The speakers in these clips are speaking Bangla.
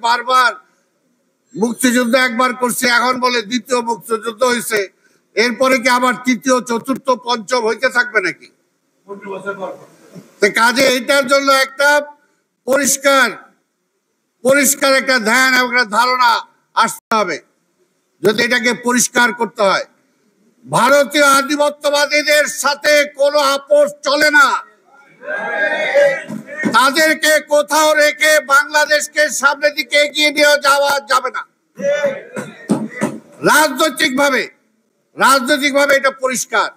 বারবার মুক্তিযুদ্ধ একবার করছে, এখন বলে দ্বিতীয় মুক্তিযুদ্ধ হয়েছে, এরপরে কি আবার তৃতীয় চতুর্থ পঞ্চম হইতে থাকবে নাকি? কাজে এটার জন্য একটা পরিষ্কার একটা ধ্যান এবং একটা ধারণা আসতে হবে। যদি এটাকে পরিষ্কার করতে হয়, ভারতীয় আধিপত্যবাদীদের সাথে কোনো আপোষ চলে না। তাদেরকে কোথাও রেখে বাংলাদেশকে সামনের দিকে এগিয়ে নিয়ে যাওয়া যাবে না। রাজনৈতিকভাবে এটা পরিষ্কার।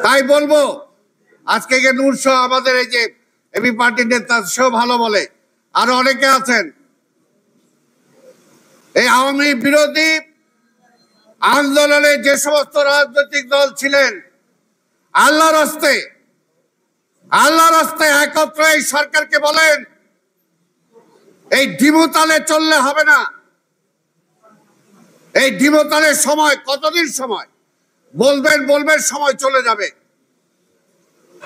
তাই বলবো, আজকে নূর শাহ আমাদের এই যে এবি পার্টির নেতা, সেও ভালো বলে, আরো অনেকে আছেন, এই আওয়ামী বিরোধী আন্দোলনে যে সমস্ত রাজনৈতিক দল ছিলেন, আল্লাহর রাস্তায় একত্র এই সরকারকে বলেন, এই ডিমোতালে চললে হবে না। এই ডিমোতালের সময় কতদিন সময় বলবেন সময় চলে যাবে,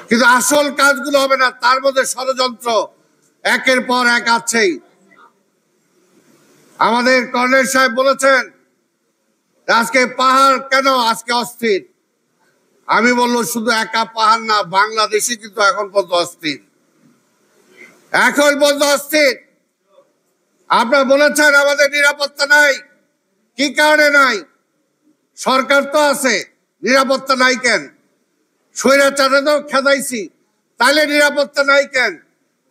কিন্তু আসল কাজগুলো হবে না। তার মধ্যে ষড়যন্ত্র একের পর এক আছেই। আমাদের কর্নেল সাহেব বলেছেন আজকে পাহাড় কেন আজকে অস্থির। আমি বললো শুধু একা পাহাড় না, বাংলাদেশই কিন্তু এখন পর্যন্ত অস্থির। আপনারা বলেছেন আমাদের নিরাপত্তা নাই, কি কারণে নাই? সরকার তো আছে, নিরাপত্তা নাই কেন? স্বৈরাচারে তো খেদাইছি, তাহলে নিরাপত্তা নাই কেন?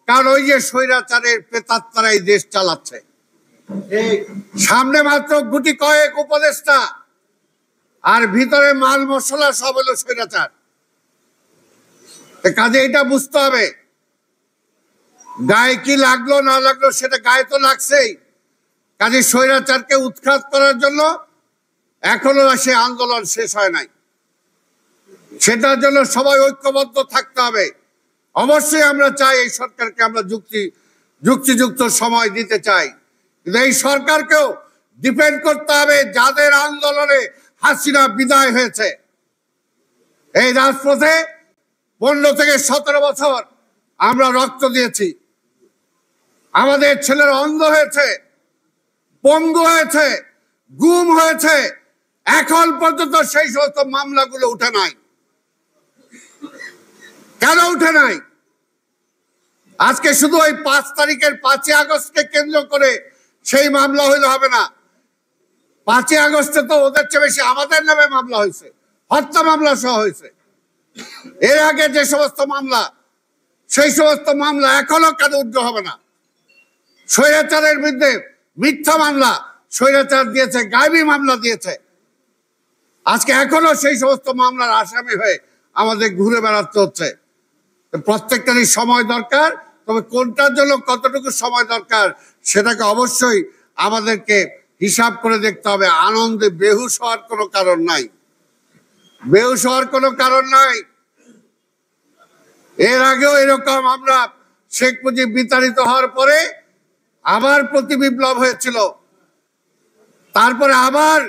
কারণ ওই যে স্বৈরাচারের প্রেতাত্মারাই দেশ চালাচ্ছে। সামনে মাত্র গুটি কয়েক উপদেষ্টা, আর ভিতরে মাল মশলা সব হলো স্বৈরাচার। কাজে এটা বুঝতে হবে, গায়ে কি লাগলো না লাগলো সেটা গায়ে তো লাগছেই। কাজে স্বৈরাচারকে উৎখাত করার জন্য এখনো সে আন্দোলন শেষ হয় নাই। সেটার জন্য সবাই ঐক্যবদ্ধ থাকতে হবে। অবশ্যই আমরা চাই এই সরকারকে আমরা যুক্তিযুক্ত সময় দিতে চাই, কিন্তু এই সরকারকেও ডিপেন্ড করতে হবে যাদের আন্দোলনে হাসিনা বিদায় হয়েছে। এই রাজপথে 15 থেকে 17 বছর আমরা রক্ত দিয়েছি, আমাদের ছেলেরা অন্ধ হয়েছে, পঙ্গু হয়েছে, গুম হয়েছে, এখন পর্যন্ত সেই সমস্ত মামলাগুলো উঠে নাই। কেন উঠে নাই? আজকে শুধু ওই 5 তারিখের 5ই আগস্টকে কেন্দ্র করে সেই মামলা হইলে হবে না। 5ই আগস্টে তো ওদের চেয়ে বেশি আমাদের নামে মামলা হয়েছে, হত্যা মামলা সহ হয়েছে। এর আগে যে সমস্ত মামলা, সেই সমস্ত মামলা এখনো কেন উদ্র হবে না? স্বৈরাচারের বিরুদ্ধে মিথ্যা মামলা স্বৈরাচার দিয়েছে, গায়েবী মামলা দিয়েছে। আজকে এখনো সেই সমস্ত মামলার আসামি হয়ে আমাদের ঘুরে বেড়াতে হচ্ছে। প্রত্যেকটারই সময় দরকার, তবে কোনটার জন্য কতটুকু সময় দরকার সেটাকে অবশ্যই আমাদেরকে হিসাব করে দেখতে হবে। আনন্দে বেহুশ হওয়ার কোনো কারণ নাই। এর আগেও এরকম আমরা শেখ মুজিব বিতাড়িত হওয়ার পরে আবার প্রতি বিপ্লব হয়েছিল, তারপরে আবার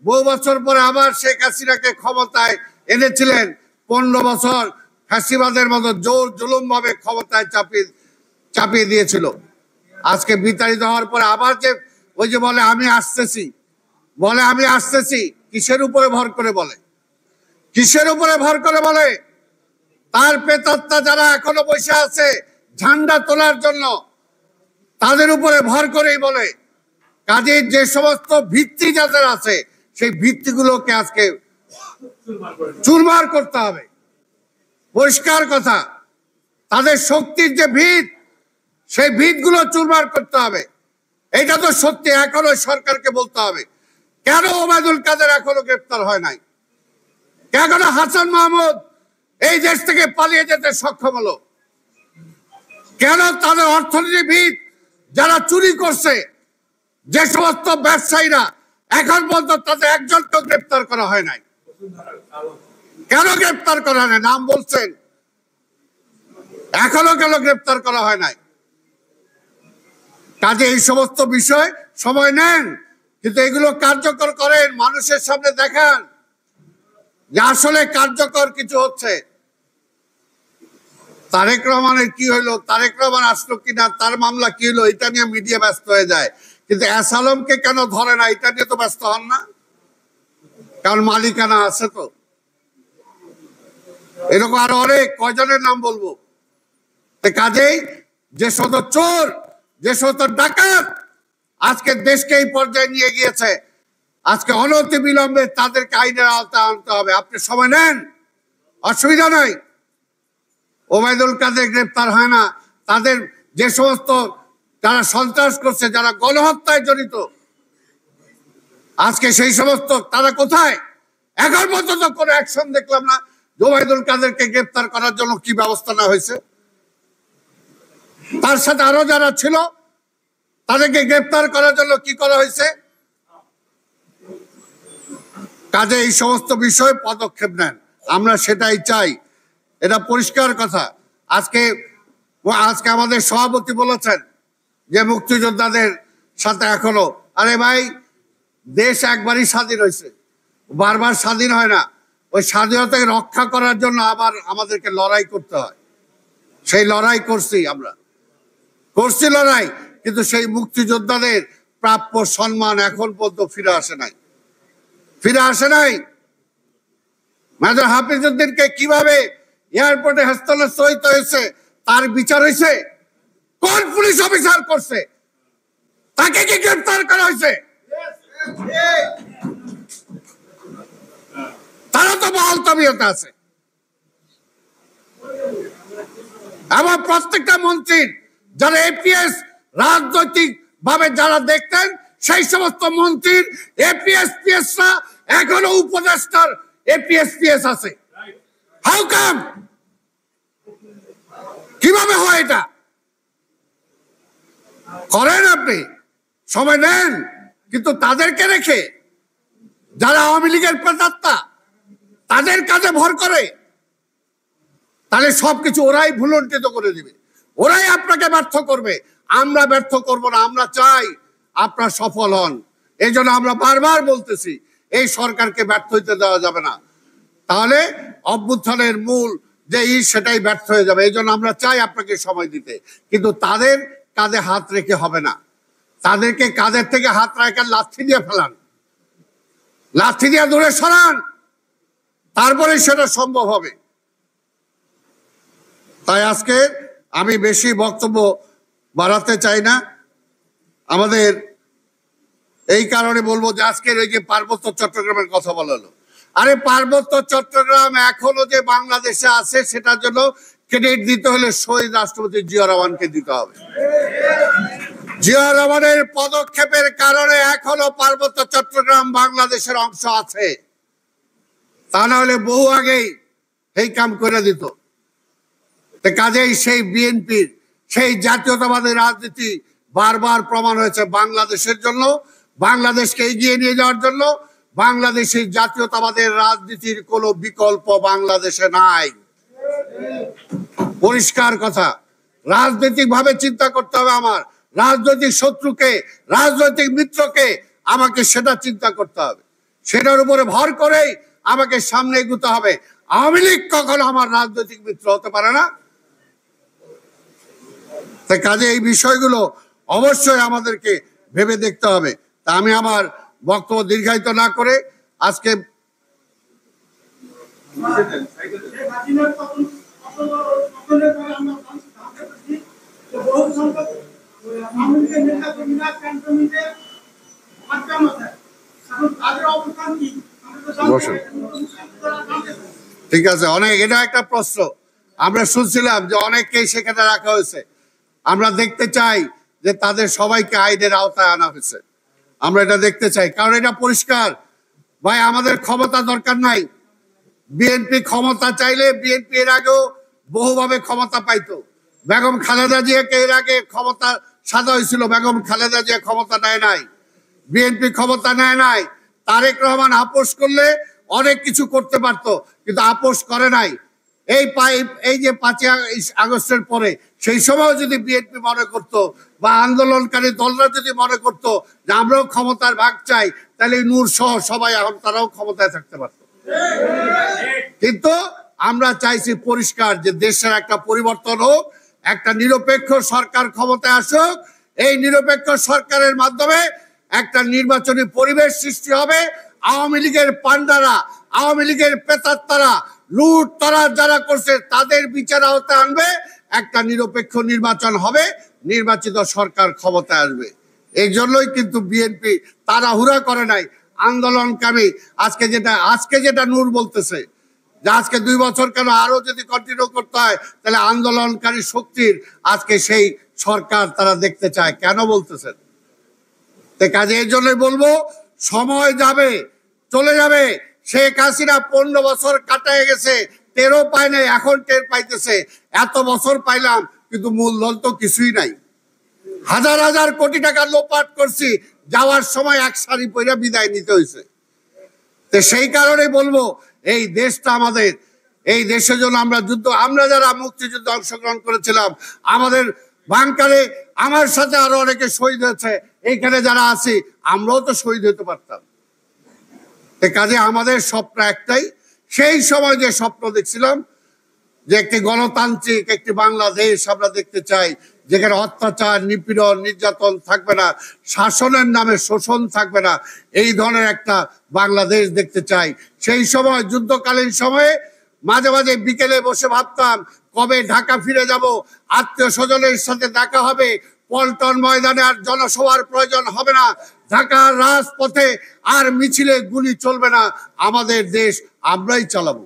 বহু বছর পরে আবার শেখ হাসিনাকে ক্ষমতায় এনেছিলেন। 15 বছর ফ্যাসিবাদের মতো জোর জুলুম ভাবে ক্ষমতায় চাপিয়ে দিয়েছিল। আজকে বিতাড়িত হওয়ার পরে আবার যে ওই যে বলে আমি আসতেছি, কিসের উপরে ভর করে বলে? তার প্রেতাত্মা যারা এখনো বসে আছে ঝান্ডা তোলার জন্য, তাদের উপরে ভর করেই বলে। কাজে যে সমস্ত ভিত্তি যাদের আছে সেই ভিত্তিগুলোকে আজকে চুরমার করতে হবে। পরিষ্কার কথা, তাদের শক্তির যে ভিত, সেই ভিতগুলো চুরমার করতে হবে। এটা তো সত্যি। এখনো সরকারকে বলতে হবে, কেন ওবায়দুল কাদের এখনো গ্রেপ্তার হয় নাই? কেন হাসান মাহমুদ এই দেশ থেকে পালিয়ে যেতে সক্ষম হলো? কেন তাদের অর্থনীতিবিদ যারা চুরি করছে, যে সমস্ত ব্যবসায়ীরা, এখন পর্যন্ত তাদের একজনকেও গ্রেপ্তার করা হয় নাই? কেন গ্রেপ্তার করা হয় নাই? নাম বলছেন, এখনো কেন গ্রেপ্তার করা হয় নাই? কাজে এই সমস্ত বিষয় সময় নেন, কিন্তু এগুলো কার্যকর করেন, মানুষের সামনে দেখান যে আসলে কার্যকর কিছু হচ্ছে। তারেক রহমানের কি হইলো, তারেক রহমান আসলো কিনা, তার মামলা কি হলো, এটা নিয়ে মিডিয়া ব্যস্ত হয়ে যায়। কিন্তু এস আলমকে কেন ধরে না, এটা নিয়ে তো ব্যস্ত হন না, কারণ মালিকানা আছে। তো এরকম আরো অনেক, কয়জনের নাম বলবো। কাজেই যে শত চোর, যে শত ডাকাত আজকে দেশকে এই পর্যায়ে নিয়ে গিয়েছে, আজকে অনতি বিলম্বে তাদেরকে আইনের আওতায় আনতে হবে। আপনি সময় নেন, অসুবিধা নাই। ওবায়দুল কাদের গ্রেপ্তার হয় না, তাদের যে সমস্ত যারা সন্ত্রাস করছে, যারা গণহত্যায় জড়িত, আজকে সেই সমস্ত তারা কোথায়? এখন পর্যন্ত কোনো অ্যাকশন দেখলাম না। ওবায়দুল কাদেরকে গ্রেপ্তার করার জন্য কি ব্যবস্থা না হয়েছে? তার সাথে আরো যারা ছিল তাদেরকে গ্রেপ্তার করার জন্য কি করা হয়েছে? কাজে এই সমস্ত বিষয়ে পদক্ষেপ নেন, আমরা সেটাই চাই। এটা পরিষ্কার কথা। আজকে আমাদের সভাপতি বলেছেন যে মুক্তিযোদ্ধাদের সাথে এখনো, আরে ভাই, দেশ একবারই স্বাধীন হয়েছে, বারবার স্বাধীন হয় না। ওই স্বাধীনতাকে রক্ষা করার জন্য আবার আমাদেরকে লড়াই করতে হয়। সেই লড়াই করছি লড়াই, কিন্তু সেই মুক্তিযোদ্ধাদের প্রাপ্য সম্মান এখন পর্যন্ত ফিরে আসে নাই। মেজর হাফিজউদ্দিনকে কিভাবে এয়ারপোর্টে হস্তান্তরিত হয়েছে, তার বিচার হয়েছে? কোন পুলিশ অফিসার করছে? তাকে কি গ্রেফতার করা হয়েছে? তারা তো বহাল তবিয়তে আছে। এবং প্রত্যেকটা মন্ত্রীর যারা এপিএস রাজনৈতিক ভাবে যারা দেখতেন, সেই সমস্ত মন্ত্রীর এপিএস পিএসরা এখনো উপদেষ্টার এপিএস পিএস আছে। How come? কিভাবে হয় এটা? করেন আপনি, সময় নেন, কিন্তু তাদেরকে রেখে যারা আওয়ামী লীগের প্রেতাত্মা তাদের কাজে ভর করে, তাহলে সবকিছু ওরাই ভুলণ্ঠিত করে দিবে, ওরাই আপনাকে ব্যর্থ করবে। আমরা ব্যর্থ করব না, আমরা চাই আপনারা সফল হন। এই জন্য আমরা বারবার বলতেছি, এই সরকারকে ব্যর্থ হইতে দেওয়া যাবে না, তাহলে অভ্যুত্থানের মূল যে সেটাই ব্যর্থ হয়ে যাবে। এই জন্য আমরা চাই আপনাকে সময় দিতে, কিন্তু তাদের কাঁধে হাত রেখে হবে না। তাদেরকে কাঁধের থেকে হাত রাখা লাথি দিয়ে ফেলান, লাথি দিয়ে দূরে সরান, তারপরে সেটা সম্ভব হবে। তাই আজকে আমি বেশি বক্তব্য বাড়াতে চাই না। আমাদের এই কারণে বলবো যে আজকের এই যে পার্বত্য চট্টগ্রামের কথা বলা হলো, আরে পার্বত্য চট্টগ্রাম এখনো যে বাংলাদেশে আছে, সেটার জন্য ক্রেডিট দিতে হলে শহীদ রাষ্ট্রপতি জিয়া রহমানকে দিতে হবে। জিয়া রহমানের পদক্ষেপের কারণে এখনো পার্বত্য চট্টগ্রাম বাংলাদেশের অংশ আছে, তা না হলে বহু আগেই এই কাম করে দিত। কাজেই সেই বিএনপির সেই জাতীয়তাবাদী রাজনীতি বারবার প্রমাণ হয়েছে বাংলাদেশের জন্য, বাংলাদেশকে এগিয়ে নিয়ে যাওয়ার জন্য। বাংলাদেশের জাতীয়তাবাদের রাজনীতির কোনো বিকল্প বাংলাদেশে নাই, পরিষ্কার কথা। রাজনৈতিক ভাবে চিন্তা করতে হবে আমার, রাজনৈতিক শত্রুকে, রাজনৈতিক মিত্রকে আমাকে সেটা চিন্তা করতে হবে, সেটার উপরে ভর করেই আমাকে সামনে এগোতে হবে। আওয়ামী লীগ কখনো আমার রাজনৈতিক মিত্র হতে পারে না। তাই কাজে এই বিষয়গুলো অবশ্যই আমাদেরকে ভেবে দেখতে হবে। তা আমি আমার বক্তব্য দীর্ঘায়িত না করে আজকে ঠিক আছে, অনেক, এটা একটা প্রশ্ন আমরা শুনছিলাম যে অনেককেই সেখানে রাখা হয়েছে। আমরা দেখতে চাই যে তাদের সবাইকে আইনের আওতায় আনা হয়েছে, আমরা এটা দেখতে চাই। কারণ এটা পরিষ্কার, ভাই, আমাদের ক্ষমতা দরকার নাই। বিএনপি ক্ষমতা চাইলে বিএনপি এর আগেও বহুভাবে ক্ষমতা পাইতো। বেগম খালেদা জিয়াকে এর আগে ক্ষমতা সাজা হয়েছিল, বেগম খালেদা জিয়া ক্ষমতা নেয় নাই, বিএনপি ক্ষমতা নেয় নাই। তারেক রহমান আপোষ করলে অনেক কিছু করতে পারতো, কিন্তু আপোষ করে নাই। এই যে 5ই আগস্টের পরে সেই সময় যদি বিএনপি মনে করতো বা আন্দোলনকারী দলরা যদি মনে করতো যে আমরাও ক্ষমতার ভাগ চাই, তাহলে নূর সহ সবাই এখন তারাও ক্ষমতায় থাকতে পারতো। কিন্তু আমরা চাইছি পরিষ্কার যে দেশের একটা পরিবর্তন হোক, একটা নিরপেক্ষ সরকার ক্ষমতায় আসুক। এই নিরপেক্ষ সরকারের মাধ্যমে একটা নির্বাচনী পরিবেশ সৃষ্টি হবে। আওয়ামী লীগের পান্ডারা, আওয়ামী লীগের প্রেতাত্মারা, লুট তরাজ যারা করছে তাদের বিচার আওতায় আনবে, একটা নিরপেক্ষ নির্বাচন হবে, নির্বাচিত সরকার ক্ষমতায় আসবে। এই জন্যই কিন্তু বিএনপি তাড়াহুড়া করে নাই, আন্দোলনকামী আজকে যেটা নূর বলতেছে যে আজকে 2 বছর কেন, আরো যদি কন্টিনিউ করতে হয় তাহলে আন্দোলনকারী শক্তির আজকে সেই সরকার তারা দেখতে চায়, কেন বলতেছেন? কাজে এই জন্যই বলবো, সময় যাবে, চলে যাবে। শেখ হাসিনা 15 বছর কাটায় গেছে, টেরও পায় নাই, এখন টের পাইতেছে। এত বছর পাইলাম কিন্তু মূলধন তো কিছুই নাই। হাজার হাজার কোটি টাকা লোপাট করছি, যাওয়ার সময় এক শাড়ি পরে বিদায় নিতে হয়েছে। তো সেই কারণে বলবো, এই দেশটা আমাদের, এই দেশের জন্য আমরা যারা মুক্তিযুদ্ধে অংশগ্রহণ করেছিলাম, আমাদের বাংকারে আমার সাথে আরো অনেকে শহীদ হয়েছে, এইখানে যারা আছি আমরাও তো শহীদ হতে পারতাম। কাজে আমাদের স্বপ্ন একটাই, সেই সময় যে স্বপ্ন দেখছিলাম যে একটি গণতান্ত্রিক একটি বাংলাদেশ আমরা দেখতে চাই, যেখানে অত্যাচার, নিপীড়ন, নির্যাতন থাকবে না, শাসনের নামে শোষণ থাকবে না, এই ধরনের একটা বাংলাদেশ দেখতে চাই। সেই সময় যুদ্ধকালীন সময়ে মাঝে মাঝে বিকেলে বসে ভাবতাম কবে ঢাকা ফিরে যাব, আত্মীয় স্বজনের সাথে দেখা হবে, পল্টন ময়দানে আর জনসভার প্রয়োজন হবে না, ঢাকার রাজপথে আর মিছিলে গুলি চলবে না, আমাদের দেশ আমরাই চালাবো।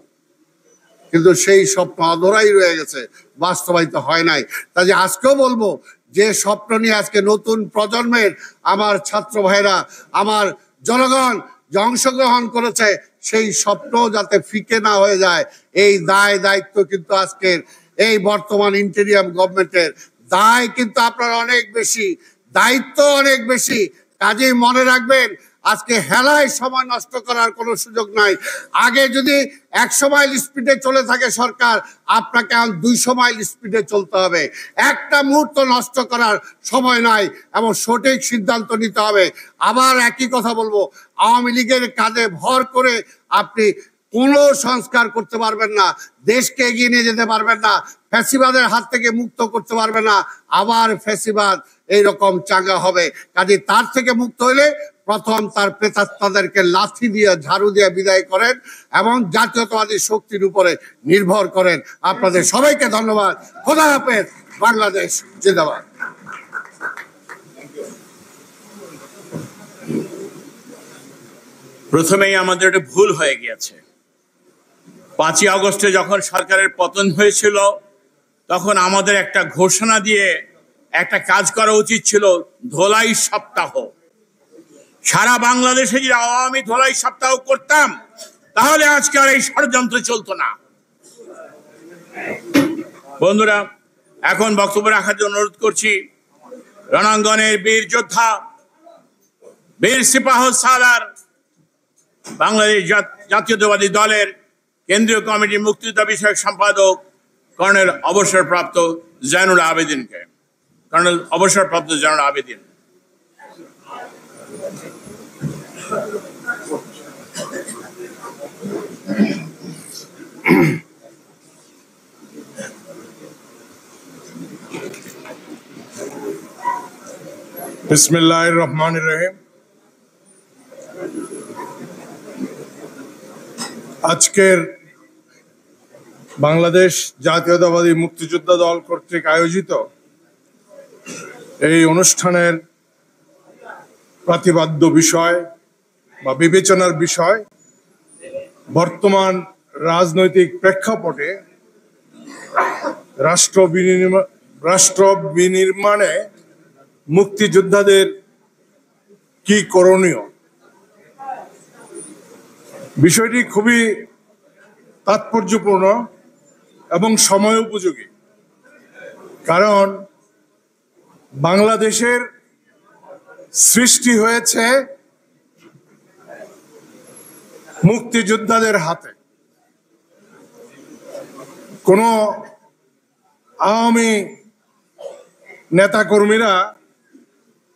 কিন্তু সেই স্বপ্ন অধরাই রয়ে গেছে, বাস্তবায়িত হয় নাই। তাই আজকেও বলবো, যে স্বপ্ন নিয়ে আজকে নতুন প্রজন্মের আমার ছাত্র ভাইরা, আমার জনগণ যে অংশগ্রহণ করেছে, সেই স্বপ্ন যাতে ফিকে না হয়ে যায়, এই দায়িত্ব কিন্তু আজকের এই বর্তমান ইন্টেরিয়াম গভর্নমেন্টের দায় কিন্তু আপনার অনেক বেশি, দায়িত্ব অনেক বেশি। কাজেই মনে রাখবেন, আজকে হেলায় সময় নষ্ট করার কোনো সুযোগ নাই। আগে যদি 100 মাইল স্পিডে চলে থাকে সরকার, আপনাকে 200 মাইল স্পিডে চলতে হবে। একটা মুহূর্ত নষ্ট করার সময় নাই এবং সঠিক সিদ্ধান্ত নিতে হবে। আবার একই কথা বলবো, আওয়ামী লীগের কাঁধে ভর করে আপনি কোনো সংস্কার করতে পারবেন না, দেশকে এগিয়ে নিয়ে যেতে পারবেন না, ফ্যাসিবাদের হাত থেকে মুক্ত করতে পারবেন না, আবার ফ্যাসিবাদ এইরকম চাঙ্গা হবে। কাজে তার থেকে মুক্ত হইলে প্রথম তার প্রেতাত্মাদেরকে লাথি দিয়ে, ঝাড়ু দিয়ে বিদায় করেন এবং জাতীয়তাবাদী শক্তির উপরে নির্ভর করেন। আপনাদের সবাইকে ধন্যবাদ। খোদা হাফেজ। বাংলাদেশ জিন্দাবাদ। প্রথমেই আমাদের একটা ভুল হয়ে গিয়েছে। 5ই আগস্টে যখন সরকারের পতন হয়েছিল, তখন আমাদের একটা ঘোষণা দিয়ে একটা কাজ করা উচিত ছিল, ধোলাই সপ্তাহ। সারা বাংলাদেশে যদি আওয়ামী ধোলাই সপ্তাহ করতাম, তাহলে আজকে আর এই ষড়যন্ত্র চলতো না। বন্ধুরা, এখন বক্তব্য রাখার জন্য অনুরোধ করছি রণাঙ্গনের বীর যোদ্ধা, বীর সিপাহ সালার, বাংলাদেশ জাতীয়তাবাদী দলের কেন্দ্রীয় কমিটির মুক্তিযোদ্ধা বিষয়ক সম্পাদক কর্নেল অবসরপ্রাপ্ত জয়নুল আবেদিনকে। কর্নেল অবসরপ্রাপ্ত জয়নুল আবেদিন। বিসমিল্লাহির রহমানির রহিম। আজকের বাংলাদেশ জাতীয়তাবাদী মুক্তিযোদ্ধা দল কর্তৃক আয়োজিত এই অনুষ্ঠানের প্রতিপাদ্য বিষয় বা বিবেচনার বিষয়, বর্তমান রাজনৈতিক প্রেক্ষাপটে রাষ্ট্র বিনির্মাণে মুক্তিযোদ্ধাদের কি করণীয়। বিষয়টি খুবই তাৎপর্যপূর্ণ এবং সময় উপযোগী, কারণ বাংলাদেশের সৃষ্টি হয়েছে মুক্তিযোদ্ধাদের হাতে। কোনো আওয়ামী নেতাকর্মীরা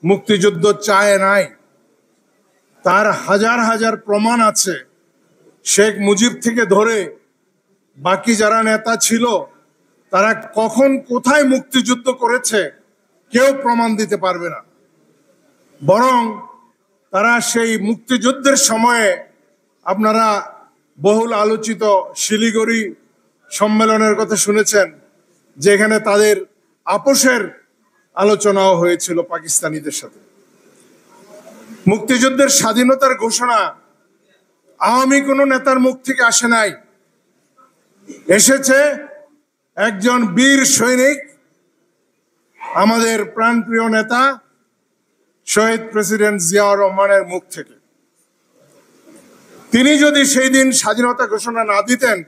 মুক্তিযুদ্ধ চায় নাই, তার হাজার হাজার প্রমাণ আছে। শেখ মুজিব থেকে ধরে বাকি যারা নেতা ছিল তারা কখন কোথায় মুক্তিযুদ্ধ করেছে কেউ প্রমাণ দিতে পারবে না। বরং তারা সেই মুক্তিযুদ্ধের সময়ে আপনারা বহুল আলোচিত শিলিগুড়ি সম্মেলনের কথা শুনেছেন, যেখানে তাদের আপোষের আলোচনাও হয়েছিল পাকিস্তানিদের সাথে। মুক্তিযুদ্ধের স্বাধীনতার ঘোষণা আওয়ামী কোনো নেতার মুখ থেকে আসে নাই, এসেছে একজন বীর সৈনিক, আমাদের প্রাণপ্রিয় নেতা শহীদ প্রেসিডেন্ট জিয়াউর রহমানের মুখ থেকে। তিনি যদি সেই দিন স্বাধীনতা ঘোষণা না দিতেন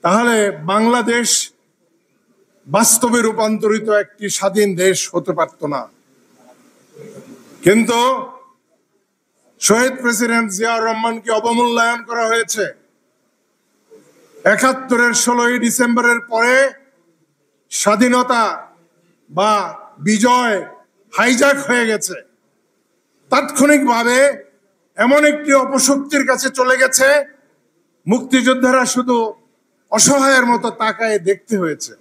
তাহলে বাংলাদেশ বাস্তবে রূপান্তরিত একটি স্বাধীন দেশ হতে পারত না। কিন্তু শহীদ প্রেসিডেন্ট জিয়াউর রহমানকে অবমূল্যায়ন করা হয়েছে। ৭১-এর ১৬ই ডিসেম্বরের পরে স্বাধীনতা বা বিজয় হাইজ্যাক হয়ে গেছে, তাৎক্ষণিকভাবে এমন একটি অপশক্তির কাছে চলে গেছে, মুক্তিযোদ্ধারা শুধু অসহায়ের মতো তাকায় দেখতে হয়েছে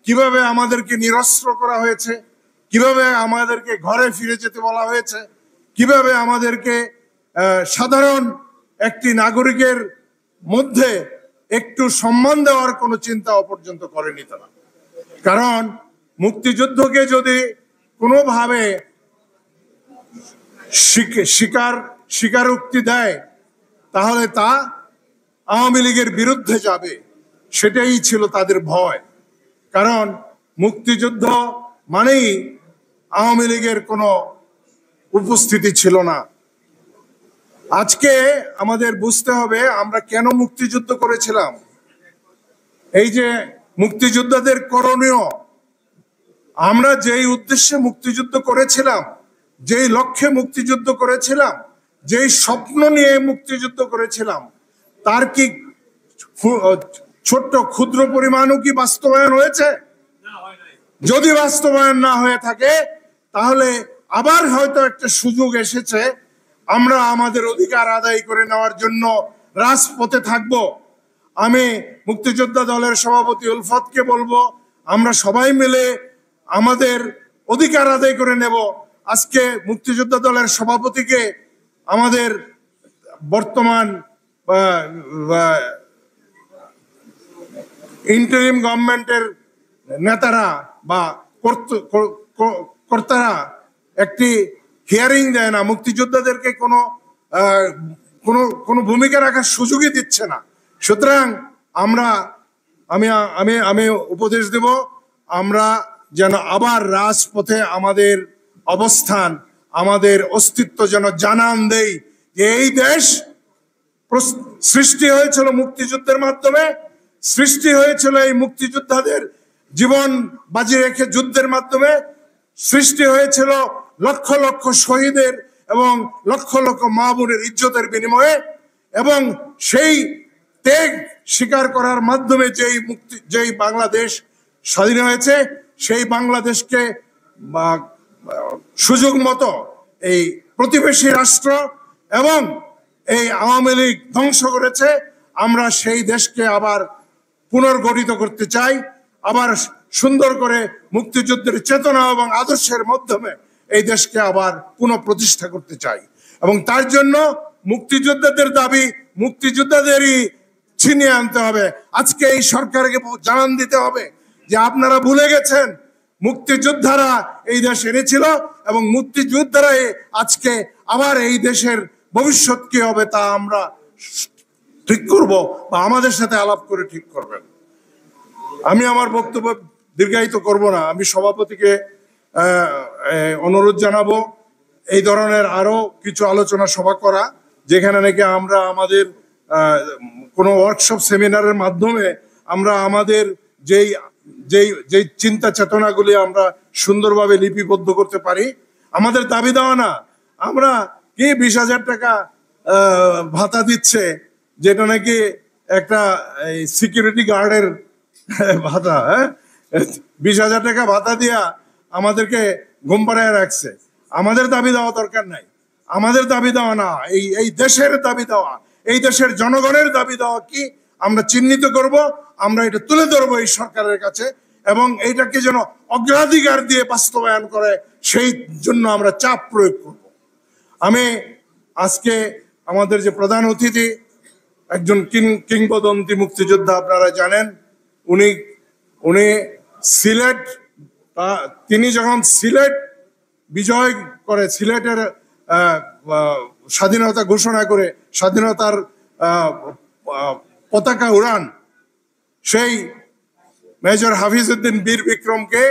কিভাবে আমাদেরকে নিরস্ত্র করা হয়েছে, কিভাবে আমাদেরকে ঘরে ফিরে যেতে বলা হয়েছে, কিভাবে আমাদেরকে সাধারণ একটি নাগরিকের মধ্যে একটু সম্মান দেওয়ার কোনো চিন্তা পর্যন্ত করেনি তারা। কারণ মুক্তিযুদ্ধকে যদি কোনোভাবে স্বীকারোক্তি দেয় তাহলে তা আওয়ামী লীগের বিরুদ্ধে যাবে, সেটাই ছিল তাদের ভয়। কারণ মুক্তিযুদ্ধ মানেই আওয়ামী লীগের কোনো উপস্থিতি ছিল না। আজকে আমাদের বুঝতে হবে আমরা কেন মুক্তিযুদ্ধ করেছিলাম। এই যে মুক্তিযোদ্ধাদের করণীয়, আমরা যেই উদ্দেশ্যে মুক্তিযুদ্ধ করেছিলাম, যেই লক্ষ্যে মুক্তিযুদ্ধ করেছিলাম, যেই স্বপ্ন নিয়ে মুক্তিযুদ্ধ করেছিলাম, তার কি ছোট্ট ক্ষুদ্র পরিমাণও কি বাস্তবায়ন হয়েছে? যদি বাস্তবায়ন না হয়ে থাকে তাহলে আবার হয়তো একটা সুযোগ এসেছে, আমরা আমাদের অধিকার আদায় করে নেওয়ার জন্য রাজপথে থাকব। আমি মুক্তিযোদ্ধা দলের সভাপতি উলফতকে বলবো, আমরা সবাই মিলে আমাদের অধিকার আদায় করে নেব। আজকে মুক্তিযোদ্ধা দলের সভাপতিকে আমাদের বর্তমান ইন্টারিম গভর্নমেন্টের নেতারা বা কর্তারা একটি হিয়ারিং দেয় না, মুক্তিযোদ্ধাদেরকে কোনো ভূমিকা রাখার সুযোগই দিচ্ছে না। সুতরাং আমি উপদেশ দেব, আমরা যেন আবার রাজপথে আমাদের অবস্থান, আমাদের অস্তিত্ব যেন জানান দেই যে এই দেশ সৃষ্টি হয়েছিল মুক্তিযুদ্ধের মাধ্যমে, সৃষ্টি হয়েছিল এই মুক্তিযোদ্ধাদের জীবন বাজি রেখে যুদ্ধের মাধ্যমে, সৃষ্টি হয়েছিল লক্ষ লক্ষ শহীদের এবং লক্ষ লক্ষ মা বোনের ইজ্জতের বিনিময়ে, এবং সেই ত্যাগ স্বীকার করার মাধ্যমে যেই বাংলাদেশ স্বাধীন হয়েছে, সেই বাংলাদেশকে সুযোগ মতো এই প্রতিবেশী রাষ্ট্র এবং এই আওয়ামী লীগ ধ্বংস করেছে। আমরা সেই দেশকে আবার পুনর্গঠিত করতে চাই, আবার সুন্দর করে মুক্তিযুদ্ধের চেতনা এবং আদর্শের মাধ্যমে এই দেশকে আবার পুনঃপ্রতিষ্ঠা করতে চাই। এবং তার জন্য মুক্তিযোদ্ধাদের দাবি মুক্তিযোদ্ধাদেরই ছিনিয়ে আনতে হবে। আজকে এই সরকারকে জানান দিতে হবে যে আপনারা ভুলে গেছেন মুক্তিযোদ্ধারা এই দেশ এনেছিল, এবং মুক্তিযোদ্ধারা আজকে আবার এই দেশের ভবিষ্যৎ কি হবে তা আমরা ঠিক করব, বা আমাদের সাথে আলাপ করে ঠিক করবেন। আমি আমার বক্তব্য দীর্ঘায়িত করব না। আমি সভাপতিকে অনুরোধ জানাবো এই ধরনের আরো কিছু আলোচনা সভা করা, যেখানে নাকি আমরা আমাদের কোনো ওয়ার্কশপ সেমিনারের মাধ্যমে আমরা আমাদের যেই চিন্তা চেতনাগুলি আমরা সুন্দরভাবে লিপিবদ্ধ করতে পারি। আমাদের দাবি দেওয়া না, আমরা কি 20,000 টাকা ভাতা দিচ্ছে, যেটা নাকি একটা সিকিউরিটি গার্ডের ভাতা, 20,000 টাকা ভাতা দিয়া আমাদেরকে ঘুম পাড়ায় রাখছে। আমাদের দাবি দেওয়া দরকার নাই, আমাদের দাবি দেওয়া না, এই দেশের দাবি দেওয়া, এই দেশের জনগণের দাবি দেওয়া কি আমরা চিহ্নিত করব, আমরা এটা তুলে ধরবো এই সরকারের কাছে, এবং এইটাকে যেন অগ্রাধিকার দিয়ে বাস্তবায়ন করে সেই জন্য আমরা চাপ প্রয়োগ করব। আমি আজকে আমাদের যে প্রধান অতিথি একজন কিংবদন্তি মুক্তিযোদ্ধা, আপনারা জানেন, উনি সিলেট, তিনি যখন সিলেট বিজয় করে, সিলেটের স্বাধীনতা ঘোষণা করে স্বাধীনতার পতাকা উড়ান, সেই মেজর হাফিজউদ্দিন বীর বিক্রমকে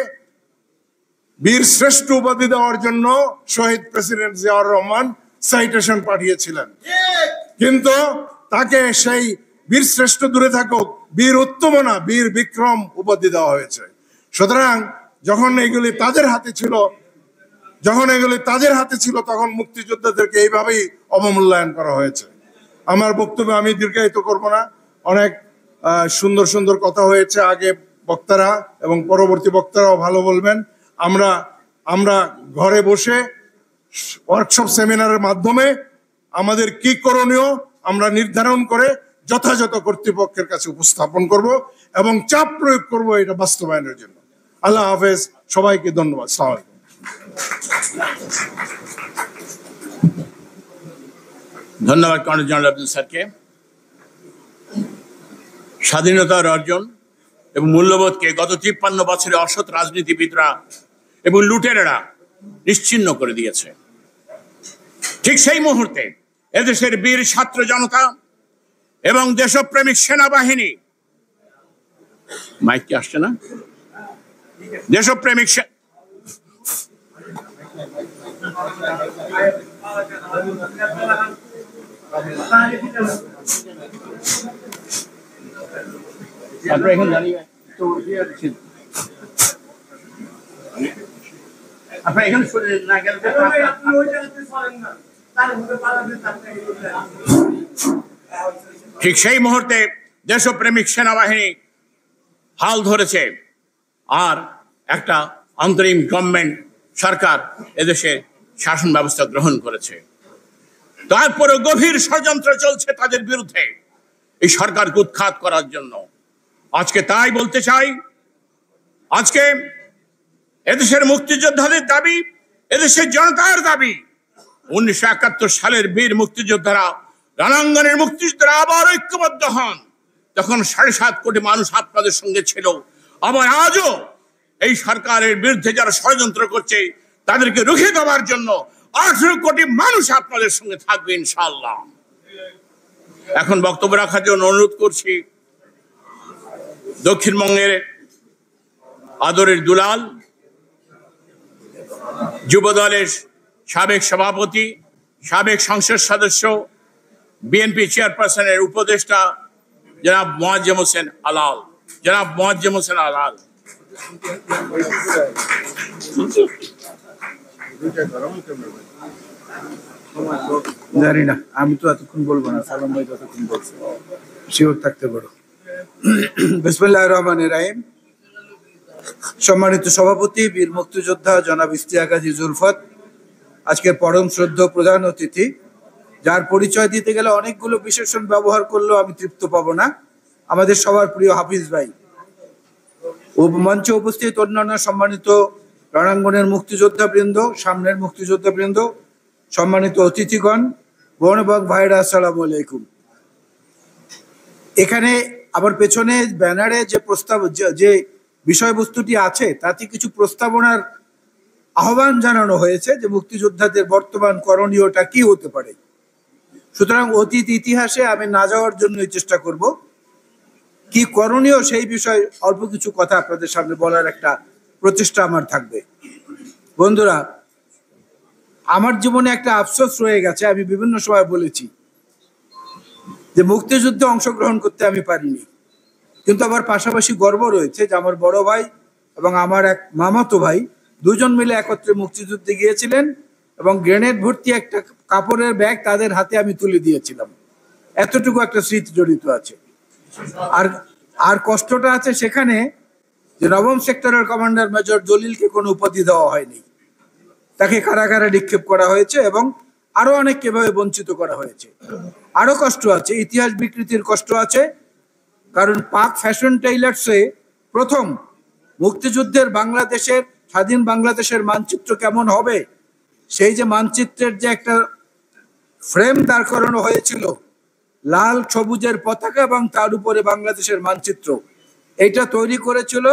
বীর শ্রেষ্ঠ উপাধি দেওয়ার জন্য শহীদ প্রেসিডেন্ট জিয়াউর রহমান সাইটেশন পাঠিয়েছিলেন, কিন্তু তাকে সেই বীর শ্রেষ্ঠ দূরে থাকুক, বীর উত্তম না, বীর বিক্রম উপাধি দেওয়া হয়েছে। সুতরাং যখন এগুলি তাদের হাতে ছিল তখন মুক্তিযোদ্ধাদেরকে এইভাবেই অবমূল্যায়ন করা হয়েছে। আমার বক্তব্য আমি দীর্ঘায়িত করব না, অনেক সুন্দর সুন্দর কথা হয়েছে আগে বক্তারা এবং পরবর্তী বক্তারাও ভালো বলবেন। আমরা ঘরে বসে ওয়ার্কশপ সেমিনারের মাধ্যমে আমাদের কি করণীয় আমরা নির্ধারণ করে যথাযথ কর্তৃপক্ষের কাছে উপস্থাপন করব এবং চাপ প্রয়োগ করব এটা বাস্তবায়নের জন্য। আল্লাহ হাফেজ, সবাইকে ধন্যবাদ। আসসালামু আলাইকুম। ধন্যবাদ কর্নেল জেনারেল আব্দুল স্যারকে। স্বাধীনতার অর্জন এবং মূল্যবোধকে গত 53 বছরে অসৎ রাজনীতিবিদরা এবং লুটেরারা নিশ্চিহ্ন করে দিয়েছে। ঠিক সেই মুহূর্তে এদেশের বীর ছাত্র জনতা এবং দেশপ্রেমিক সেনাবাহিনী, মাইক কি আসছে না, দেশপ্রেমিক ঠিক সেই মুহূর্তে দেশপ্রেমিক সেনাবাহিনী হাল ধরেছে আর একটা অন্তরিম গভর্নমেন্ট সরকার এদেশে শাসন ব্যবস্থা গ্রহণ করেছে। তারপরে গভীর ষড়যন্ত্র চলছে তাদের বিরুদ্ধে এই সরকারকে উৎখাত করার জন্য। আজকে তাই বলতে চাই, আজকে এদেশের মুক্তিযোদ্ধাদের দাবি, এদেশের জনতার দাবি, 1971 সালের বীর মুক্তিযোদ্ধারা, রণাঙ্গনের মুক্তিযোদ্ধারা আবার ঐক্যবদ্ধ হন। তখন 7.5 কোটি মানুষ আপনাদের সঙ্গে ছিল। আবার আজও এই সরকারের বিরুদ্ধে যারা ষড়যন্ত্র করছে তাদেরকে রুখে দেওয়ার জন্য 18 কোটি মানুষ আপনাদের সঙ্গে থাকবে ইনশাআল্লাহ। এখন বক্তব্য রাখার জন্য অনুরোধ করছি দক্ষিণবঙ্গের আদরের দুলাল, যুবদলের সাবেক সভাপতি, সাবেক সংসদ সদস্য, বিএনপি চেয়ারপারসনের উপদেষ্টা জনাব মোয়াজ্জেম হোসেন আলাল। জানি না, আমি তো এতক্ষণ বলবো না, সালাম ভাই ততক্ষণ বলছে, শিওর থাকতে পারো। বিসমিল্লাহির রহমানির রহিম। সম্মানিত সভাপতি, বীর মুক্তিযোদ্ধা জনাব ইশতিয়াক হাজী জুলফত, আজকের পরম শ্রদ্ধেয় প্রধান অতিথি, যার পরিচয় দিতে গেলে অনেকগুলো বিশেষণ ব্যবহার করলেও আমি তৃপ্ত পাবো না, আমাদের সবার প্রিয় হাফিজ ভাই, মঞ্চে উপস্থিত অন্যান্য সম্মানিত রণাঙ্গনের মুক্তিযোদ্ধা বৃন্দ, সামনের মুক্তিযোদ্ধা বৃন্দ, সম্মানিত অতিথিগণ, বোন এবং ভাইরা, আসসালামু আলাইকুম। এখানে আমার পেছনে ব্যানারে যে বিষয়বস্তুটি আছে তাতে কিছু প্রস্তাবনার আহ্বান জানানো হয়েছে যে মুক্তিযোদ্ধাদের বর্তমান করণীয়টা কি হতে পারে। সুতরাং অতীত ইতিহাসে আমি না যাওয়ার জন্যই চেষ্টা করব, কি করণীয় সেই বিষয়ে অল্প কিছু কথা আপনাদের সামনে বলার একটা প্রচেষ্টা আমার থাকবে। বন্ধুরা, আমার জীবনে একটা আফসোস রয়ে গেছে, আমি বিভিন্ন সময় বলেছি যে মুক্তিযুদ্ধে অংশগ্রহণ করতে আমি পারিনি, কিন্তু আমার পাশাপাশি গর্ব রয়েছে যে আমার বড় ভাই এবং আমার এক মামাতো ভাই দুজন মিলে একত্রে মুক্তিযুদ্ধে গিয়েছিলেন এবং গ্রেনেড ভর্তি একটা কাপড়ের ব্যাগ তাদের হাতে আমি তুলে দিয়েছিলাম। এতটুকু একটা স্মৃতি জড়িত আছে। আর কষ্টটা আছে সেখানে যে নবম সেক্টরের কমান্ডার মেজর জলিলকে কোনো উপাধি দেওয়া হয়নি, তাকে কারাগারে নিক্ষেপ করা হয়েছে এবং আরো অনেককে এভাবে বঞ্চিত করা হয়েছে। আরো কষ্ট আছে, ইতিহাস বিকৃতির কষ্ট আছে। কারণ পাক ফ্যাশন টেইলার্সে প্রথম মুক্তিযুদ্ধের বাংলাদেশের, স্বাধীন বাংলাদেশের মানচিত্র কেমন হবে, সেই যে মানচিত্রের যে একটা ফ্রেম দাঁড় করানো হয়েছিল, লাল সবুজের পতাকা এবং তার উপরে বাংলাদেশের মানচিত্র, এইটা তৈরি করেছিল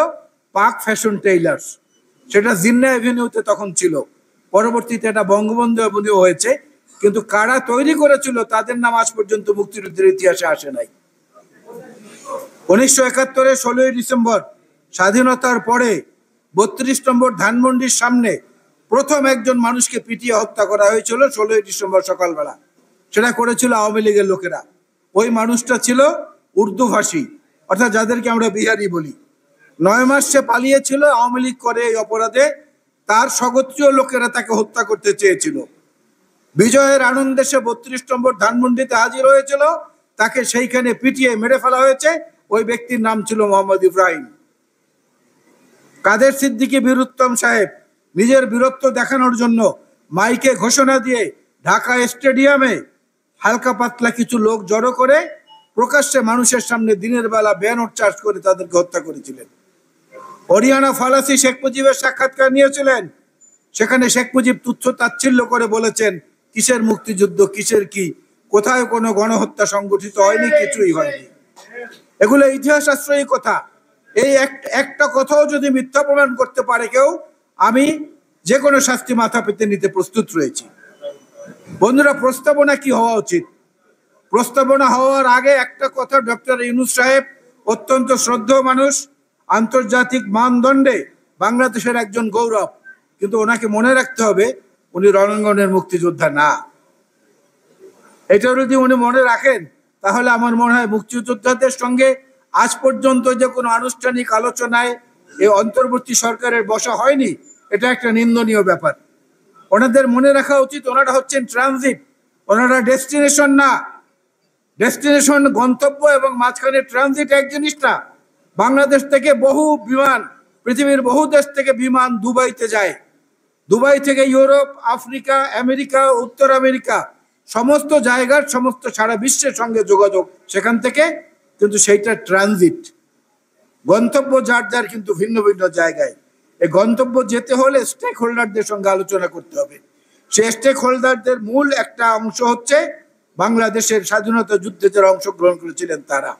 পাক ফ্যাশন টেইলার্স। সেটা জিন্না অ্যাভিনিউতে তখন ছিল, পরবর্তীতে এটা বঙ্গবন্ধু অ্যাভিনিউ হয়েছে। কিন্তু কারা তৈরি করেছিল তাদের নাম আজ পর্যন্ত মুক্তিযুদ্ধের ইতিহাসে আসে নাই। 1971 16ই ডিসেম্বর স্বাধীনতার পরে 32 নম্বর ধানমন্ডির সামনে প্রথম একজন মানুষকে পিটিয়ে হত্যা করা হয়েছিল 16ই ডিসেম্বর সকালবেলা। সেটা করেছিল আওয়ামী লীগের লোকেরা। ওই মানুষটা ছিল উর্দু ভাষী, অর্থাৎ যাদেরকে আমরা বিহারি বলি। 9 মাস সে পালিয়েছিল আওয়ামী লীগ করে এই অপরাধে। তার স্বগোত্রীয় লোকেরা তাকে হত্যা করতে চেয়েছিল। বিজয়ের আনন্দে সে 32 নম্বর ধানমন্ডিতে হাজির হয়েছিল, তাকে সেইখানে পিটিয়ে মেরে ফেলা হয়েছে। ওই ব্যক্তির নাম ছিল মোহাম্মদ ইব্রাহিম। কাদের সিদ্দিকী বীরুত্তম সাহেব নিজের বীরত্ব দেখানোর জন্য মাইকে ঘোষণা দিয়ে ঢাকা স্টেডিয়ামে হালকা পাতলা কিছু লোক জড়ো করে প্রকাশ্যে মানুষের সামনে দিনের বেলা ব্যানর চার্জ করে তাদেরকে হত্যা করেছিলেন। হরিয়ানা ফালাসি শেখ মুজিবের সাক্ষাৎকার নিয়েছিলেন, সেখানে শেখ মুজিব তুচ্ছ তাচ্ছিল্য করে বলেছেন, কিসের মুক্তিযুদ্ধ, কিসের কি, কোথায় কোনো গণহত্যা সংগঠিত হয়নি, কিছুই হয়নি। এগুলো ইতিহাস আশ্রয়ী কথা। এই একটা কথাও যদি মিথ্যা প্রমাণ করতে পারে কেউ, আমি যে কোনো শাস্তি মাথা পেতে নিতে প্রস্তুত রয়েছি। বন্ধুরা, প্রস্তাবনা কি হওয়া উচিত? প্রস্তাবনা হওয়ার আগে একটা কথা, ডক্টর ইউনূস সাহেব অত্যন্ত শ্রদ্ধেয় মানুষ, আন্তর্জাতিক মানদণ্ডে বাংলাদেশের একজন গৌরব, কিন্তু ওনাকে মনে রাখতে হবে উনি রণাঙ্গনের মুক্তিযোদ্ধা না। এটা যদি উনি মনে রাখেন তাহলে আমার মনে হয় মুক্তিযোদ্ধাদের সঙ্গে আজ পর্যন্ত যে কোনো আনুষ্ঠানিক আলোচনায় এই অন্তর্বর্তী সরকারের বসা হয়নি, এটা একটা নিন্দনীয় ব্যাপার। ওনাদের মনে রাখা উচিত ওনারা হচ্ছেন ট্রানজিট, ওনারা ডেস্টিনেশন না। ডেস্টিনেশন গন্তব্য এবং মাঝখানে ট্রানজিট এক জিনিস না। বাংলাদেশ থেকে বহু বিমান, পৃথিবীর বহু দেশ থেকে বিমান দুবাইতে যায়। দুবাই থেকে ইউরোপ, আফ্রিকা, আমেরিকা, উত্তর আমেরিকা, সমস্ত জায়গার, সমস্ত সারা বিশ্বের সঙ্গে যোগাযোগ সেখান থেকে, কিন্তু সেইটা ট্রানজিট। গন্তব্য যার যার কিন্তু ভিন্ন ভিন্ন জায়গায়। এই গন্তব্য যেতে হলে স্টেক হোল্ডারদের সঙ্গে আলোচনা করতে হবে। সেই স্টেক হোল্ডারদের মূল একটা অংশ হচ্ছে বাংলাদেশের স্বাধীনতা যুদ্ধে যারা অংশগ্রহণ করেছিলেন তারা।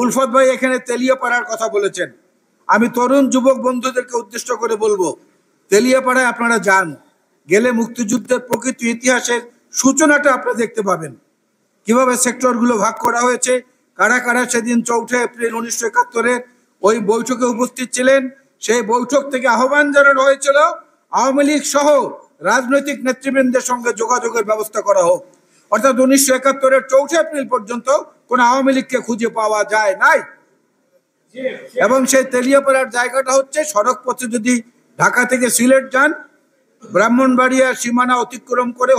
উলফত ভাই এখানে তেলিয়াপাড়ার কথা বলেছেন। আমি তরুণ যুবক বন্ধুদেরকে উদ্দেশ্য করে বলবো, তেলিয়াপাড়ায় আপনারা যান, গেলে মুক্তিযুদ্ধের প্রকৃত ইতিহাসের সূচনাটা আপনারা দেখতে পাবেন। কিভাবে সেক্টরগুলো ভাগ করা হয়েছে, কারা কারা সেদিন 4 এপ্রিল 1971 ওই বৈঠকে উপস্থিত ছিলেন। সেই বৈঠক থেকে আহ্বান জানানো হয়েছিল আওয়ামী লীগ সহ রাজনৈতিক নেতৃবৃন্দের সঙ্গে যোগাযোগের ব্যবস্থা করা হোক। অর্থাৎ 1971 4 এপ্রিল পর্যন্ত কোন আওয়ামী লীগকে খুঁজে পাওয়া যায় নাই। এবং সেই তেলিয়াপাড়ার জায়গাটা হচ্ছে সড়ক পথে যদি ঢাকা থেকে সিলেট যান, ব্রাহ্মণবাড়িয়া সীমানা অতিক্রম করে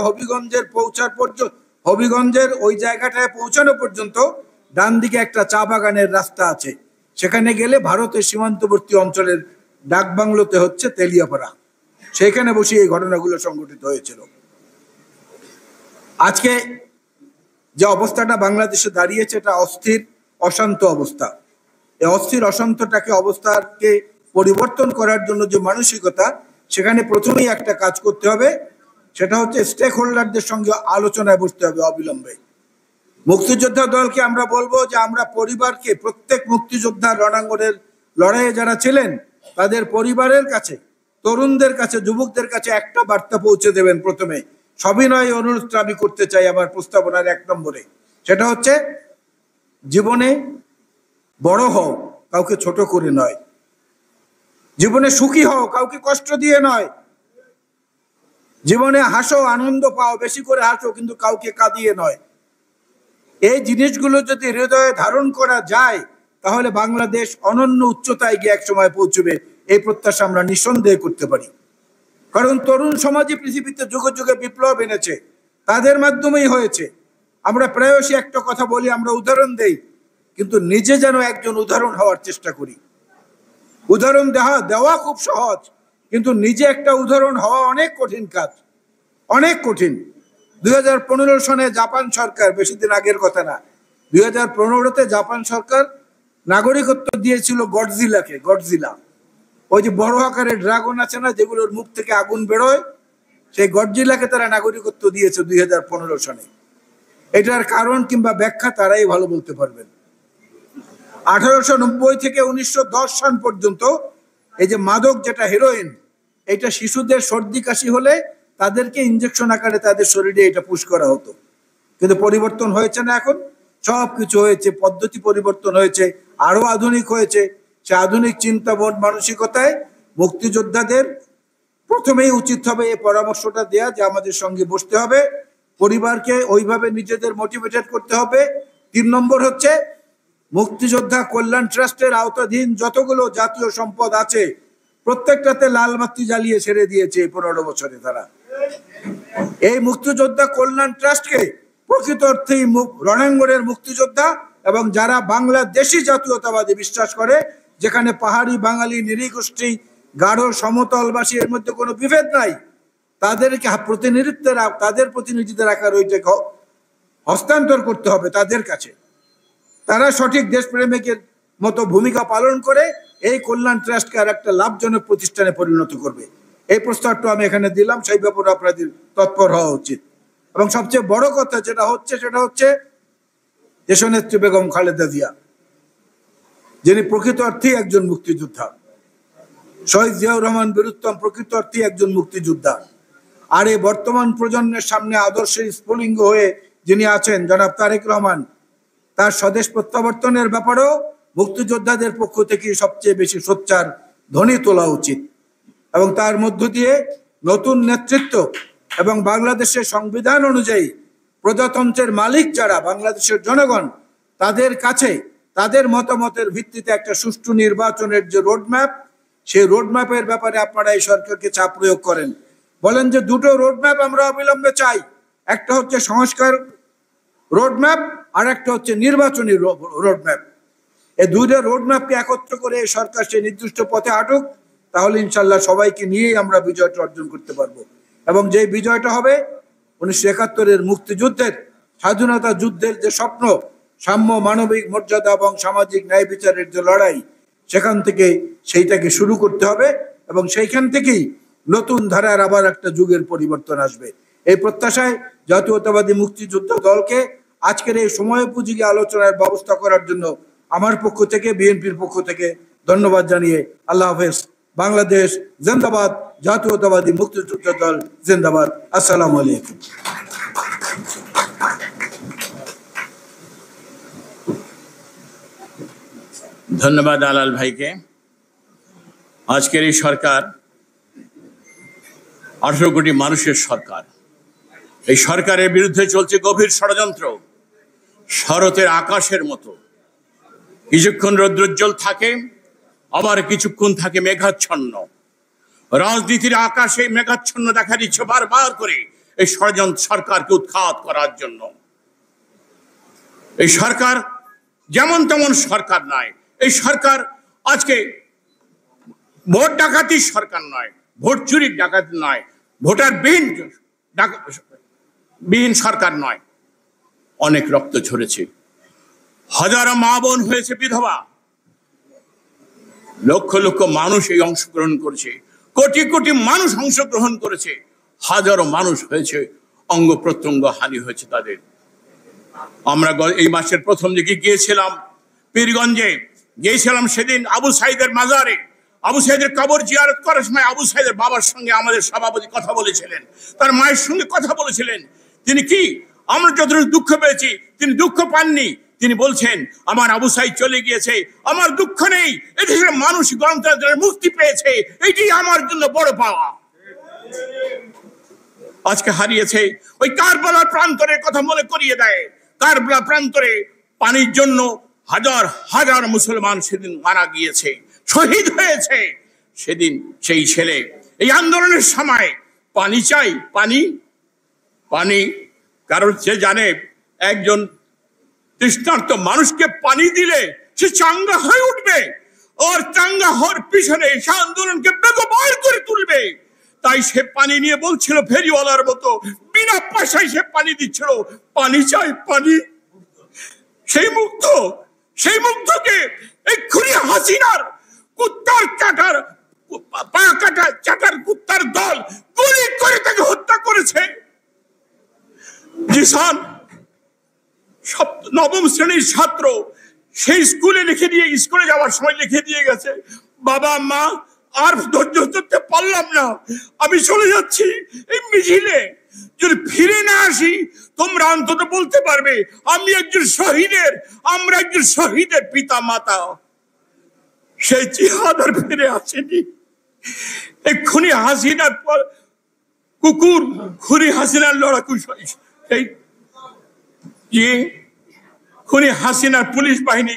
হবিগঞ্জের ওই জায়গাটায় পৌঁছানো পর্যন্ত ডান দিকে একটা চা বাগানের রাস্তা আছে। সেখানে গেলে ভারতের সীমান্তবর্তী অঞ্চলের ডাকবাংলোতে হচ্ছে তেলিয়াপাড়া। সেখানে বসে এই ঘটনাগুলো সংঘটিত হয়েছিল। আজকে যে অবস্থাটা বাংলাদেশে দাঁড়িয়েছে, এটা অস্থির অশান্ত অবস্থা। এই অস্থির অবস্থাকে পরিবর্তন করার জন্য যে মানসিকতা, সেখানে প্রথমেই একটা কাজ করতে হবে, সেটা হচ্ছে স্টেক হোল্ডারদের সঙ্গে আলোচনায় বসতে হবে অবিলম্বে। মুক্তিযোদ্ধা দলকে আমরা বলবো যে আমরা পরিবারকে, প্রত্যেক মুক্তিযোদ্ধার রণাঙ্গনের লড়াইয়ে যারা ছিলেন তাদের পরিবারের কাছে, তরুণদের কাছে, যুবকদের কাছে একটা বার্তা পৌঁছে দেবেন। প্রথমে সবিনয় অনুরোধটা আমি করতে চাই আমার প্রস্তাবনার 1 নম্বরে, সেটা হচ্ছে জীবনে বড় হও, কাউকে ছোট করে নয়। জীবনে সুখী হও, কাউকে কষ্ট দিয়ে নয়। জীবনে হাসো, আনন্দ পাও, বেশি করে হাসো, কিন্তু কাউকে কাঁদিয়ে নয়। এই জিনিসগুলো যদি হৃদয়ে ধারণ করা যায় তাহলে বাংলাদেশ অনন্য উচ্চতায় গিয়ে এক সময় পৌঁছবে, এই প্রত্যাশা আমরা নিঃসন্দেহে করতে পারি। কারণ তরুণ সমাজই পৃথিবীতে যুগে যুগে বিপ্লব এনেছে, তাদের মাধ্যমেই হয়েছে। আমরা প্রায়শই একটা কথা বলি, আমরা উদাহরণ দেই, কিন্তু নিজে যেন একজন উদাহরণ হওয়ার চেষ্টা করি। উদাহরণ দেওয়া খুব সহজ, কিন্তু নিজে একটা উদাহরণ হওয়া অনেক কঠিন কাজ। অনেক কঠিন। 2015 সনে জাপান সরকার, বেশি দিন আগের কথা না, 2015তে জাপান সরকার নাগরিকত্ব দিয়েছিল গডজিলাকে। গডজিলা ওই যে বড় আকারের ড্রাগন আছে না, যেগুলোর মুখ থেকে আগুন বেরোয়, সেই গডজিলাকে তারা নাগরিকত্ব দিয়েছে 2015 সনে। এটার কারণ কিংবা ব্যাখ্যা তারাই ভালো বলতে পারবেন। 1890 থেকে 1910 সন পর্যন্ত এই যে মাদক, যেটা হেরোইন, এটা শিশুদের সর্দি কাশি হলে তাদেরকে ইঞ্জেকশন আকারে তাদের শরীরে এটা পুশ করা হতো। কিন্তু পরিবর্তন হয়েছে না, এখন সব কিছু হয়েছে, পদ্ধতি পরিবর্তন হয়েছে, আরো আধুনিক হয়েছে। সে আধুনিক চিন্তা মানসিকতায় মুক্তিযোদ্ধাদের প্রথমেই উচিত হবে এই পরামর্শটা দেয়া যে আমাদের সঙ্গে বসতে হবে, পরিবারকে ওইভাবে নিজেদের মোটিভেটেড করতে হবে। 3 নম্বর হচ্ছে মুক্তিযোদ্ধা কল্যাণ ট্রাস্টের আওতাধীন যতগুলো জাতীয় সম্পদ আছে প্রত্যেকটাতে লাল বাতি জ্বালিয়ে ছেড়ে দিয়েছে 15 বছরে তারা। এই মুক্তিযোদ্ধা কল্যাণ ট্রাস্টকে প্রকৃত অর্থেই রণাঙ্গনের মুক্তিযোদ্ধা এবং যারা বাংলাদেশি জাতীয়তাবাদী বিশ্বাস করে, যেখানে পাহাড়ি, বাঙালি, নৃগোষ্ঠী, গাঢ়, সমতলবাসী, এর মধ্যে কোনো বিভেদ নাই, তাদেরকে তাদের প্রতিনিধিদের আকার ওইটাকে হস্তান্তর করতে হবে তাদের কাছে। তারা সঠিক দেশপ্রেমিকের মতো ভূমিকা পালন করে এই কল্যাণ ট্রাস্টকে আর একটা লাভজনক প্রতিষ্ঠানে পরিণত করবে। এই প্রস্তাবটা আমি এখানে দিলাম, সেই ব্যাপারে আপনাদের তৎপর হওয়া উচিত। এবং সবচেয়ে বড় কথা যেটা হচ্ছে সেটা হচ্ছে দেশনেত্রী বেগম খালেদা জিয়া, যিনি প্রকৃত অর্থেই একজন মুক্তিযোদ্ধা। শহীদ জিয়াউর রহমান বীরুত্তম প্রকৃত অর্থেই একজন মুক্তিযোদ্ধা। আর এই বর্তমান প্রজন্মের সামনে আদর্শের স্ফুলিঙ্গ হয়ে যিনি আছেন জনাব তারেক রহমান, তার স্বদেশ প্রত্যাবর্তনের ব্যাপারেও মুক্তিযোদ্ধাদের পক্ষ থেকে সবচেয়ে বেশি সোচ্চার ধ্বনি তোলা উচিত। এবং তার মধ্য দিয়ে নতুন নেতৃত্ব এবং বাংলাদেশের সংবিধান অনুযায়ী প্রজাতন্ত্রের মালিক যারা বাংলাদেশের জনগণ, তাদের কাছে তাদের মতামতের ভিত্তিতে একটা সুষ্ঠু নির্বাচনের যে রোডম্যাপ, সেই রোডম্যাপের ব্যাপারে আপনারা এই সরকারকে চাপ প্রয়োগ করেন। বলেন যে দুটো রোডম্যাপ আমরা অবিলম্বে চাই, একটা হচ্ছে সংস্কার রোডম্যাপ আর একটা হচ্ছে নির্বাচনী রোডম্যাপ। এই দুইটা রোডম্যাপকে একত্র করে এই সরকার সেই নির্দিষ্ট পথে হাঁটুক, তাহলে ইনশাল্লাহ সবাইকে নিয়েই আমরা বিজয়টা অর্জন করতে পারবো। এবং যে বিজয়টা হবে 1971-এর মুক্তিযুদ্ধের, স্বাধীনতা যুদ্ধের যে স্বপ্ন, সাম্য, মানবিক মর্যাদা এবং সামাজিক ন্যায় বিচারের যে লড়াই, সেখান থেকে সেইটাকে শুরু করতে হবে এবং সেইখান থেকেই নতুন ধারার আবার একটা যুগের পরিবর্তন আসবে। এই প্রত্যাশায় জাতীয়তাবাদী মুক্তিযোদ্ধা দলকে আজকের এই সময়োপযোগী আলোচনার ব্যবস্থা করার জন্য আমার পক্ষ থেকে, বিএনপির পক্ষ থেকে ধন্যবাদ জানিয়ে আল্লাহ হাফেজ। বাংলাদেশ জিন্দাবাদ, জাতীয়তাবাদী মুক্তিযোদ্ধা দল জিন্দাবাদ। আসসালামু আলাইকুম। ধন্যবাদ আলাল ভাইকে। আজকের এই সরকার 18 কোটি মানুষের সরকার। এই সরকারের বিরুদ্ধে চলছে গভীর ষড়যন্ত্র, শরতের আকাশের মতো। কিছুক্ষণ রৌদ্রোজ্জ্বল থাকে, আবার কিছুক্ষণ থাকে মেঘাচ্ছন্ন। রাজনীতির আকাশে মেঘাচ্ছন্ন দেখা দিচ্ছে বারবার করে এই ষড়যন্ত্র সরকারকে উৎখাত করার জন্য। এই সরকার যেমন তেমন সরকার নয়। এই সরকার আজকে ভোট ডাকাতির সরকার নয়, ভোট চুরির ডাকাতি নয়, ভোটার বিহীন সরকার নয়। অনেক রক্ত ঝরেছে, হাজারো মা বোন হয়েছে বিধবা, লক্ষ লক্ষ মানুষ এই অংশগ্রহণ করেছে, কোটি কোটি মানুষ অংশগ্রহণ করেছে, হাজারো মানুষ হয়েছে অঙ্গ প্রত্যঙ্গ হানি হয়েছে তাদের। আমরা এই মাসের প্রথম দিকে গিয়েছিলাম পীরগঞ্জে, গিয়েছিলাম সেদিন আবু সাইদের মাজারে। আবু সাইদের কবর জিয়ারত করার সময় আবু সাইদের বাবার সঙ্গে আমাদের সভাপতি কথা বলেছিলেন, তার মায়ের সঙ্গে কথা বলেছিলেন। তিনি কি, আমরা যতটুকু দুঃখ পেয়েছি তিনি দুঃখ পাননি। তিনি বলছেন আমার আবু সাইদ চলে গিয়েছে, আমার দুঃখ নেই, এদেশের মানুষ গণতন্ত্রের মুক্তি পেয়েছে, এটি আমার জন্য বড় পাওয়া। আজকে হারিয়েছে ওই কারবালার প্রান্তরের কথা মনে করিয়ে দেয়। কারবালা প্রান্তরে পানির জন্য হাজার হাজার মুসলমান সেদিন মারা গিয়েছে, শহীদ হয়েছে। সেদিন সেই ছেলে এই আন্দোলনের সময় পানি চাই, পানি পানি, কারণ সে জানে একজন তৃষ্ণার্ত মানুষকে পানি দিলে সে চাঙ্গা হয়ে উঠবে, আর চাঙ্গা হওয়ার পিছনে সে আন্দোলনকে বেগবান করে তুলবে। তাই সে পানি নিয়ে বলছিল ফেরিওয়ালার মতো, বিনা পয়সায় সে পানি দিচ্ছিল, পানি চাই পানি। সেই মুগ্ধকে এক্ষুনি হাসিনার কুত্তার চাটার পা কাটা চাটার কুত্তার দল গুলি করে তাকে হত্যা করেছে। জিসান নবম শ্রেণীর ছাত্র, সেই স্কুলে যাওয়ার সময় লিখে দিয়ে গেছে, বাবা মা আর ধৈর্য ধরতে পারলাম না, আমি চলে যাচ্ছি। এই মিছিলে যদি ফিরে না আসি তোমরা অন্তত বলতে পারবে আমরা একজন শহীদের পিতা মাতা। সেই জিহাদ আর ফিরে আসেনি। এক্ষুনি হাসিনার পর কুকুর খুনি হাসিনার লড়াকু, খুনি হাসিনার পুলিশ বাহিনী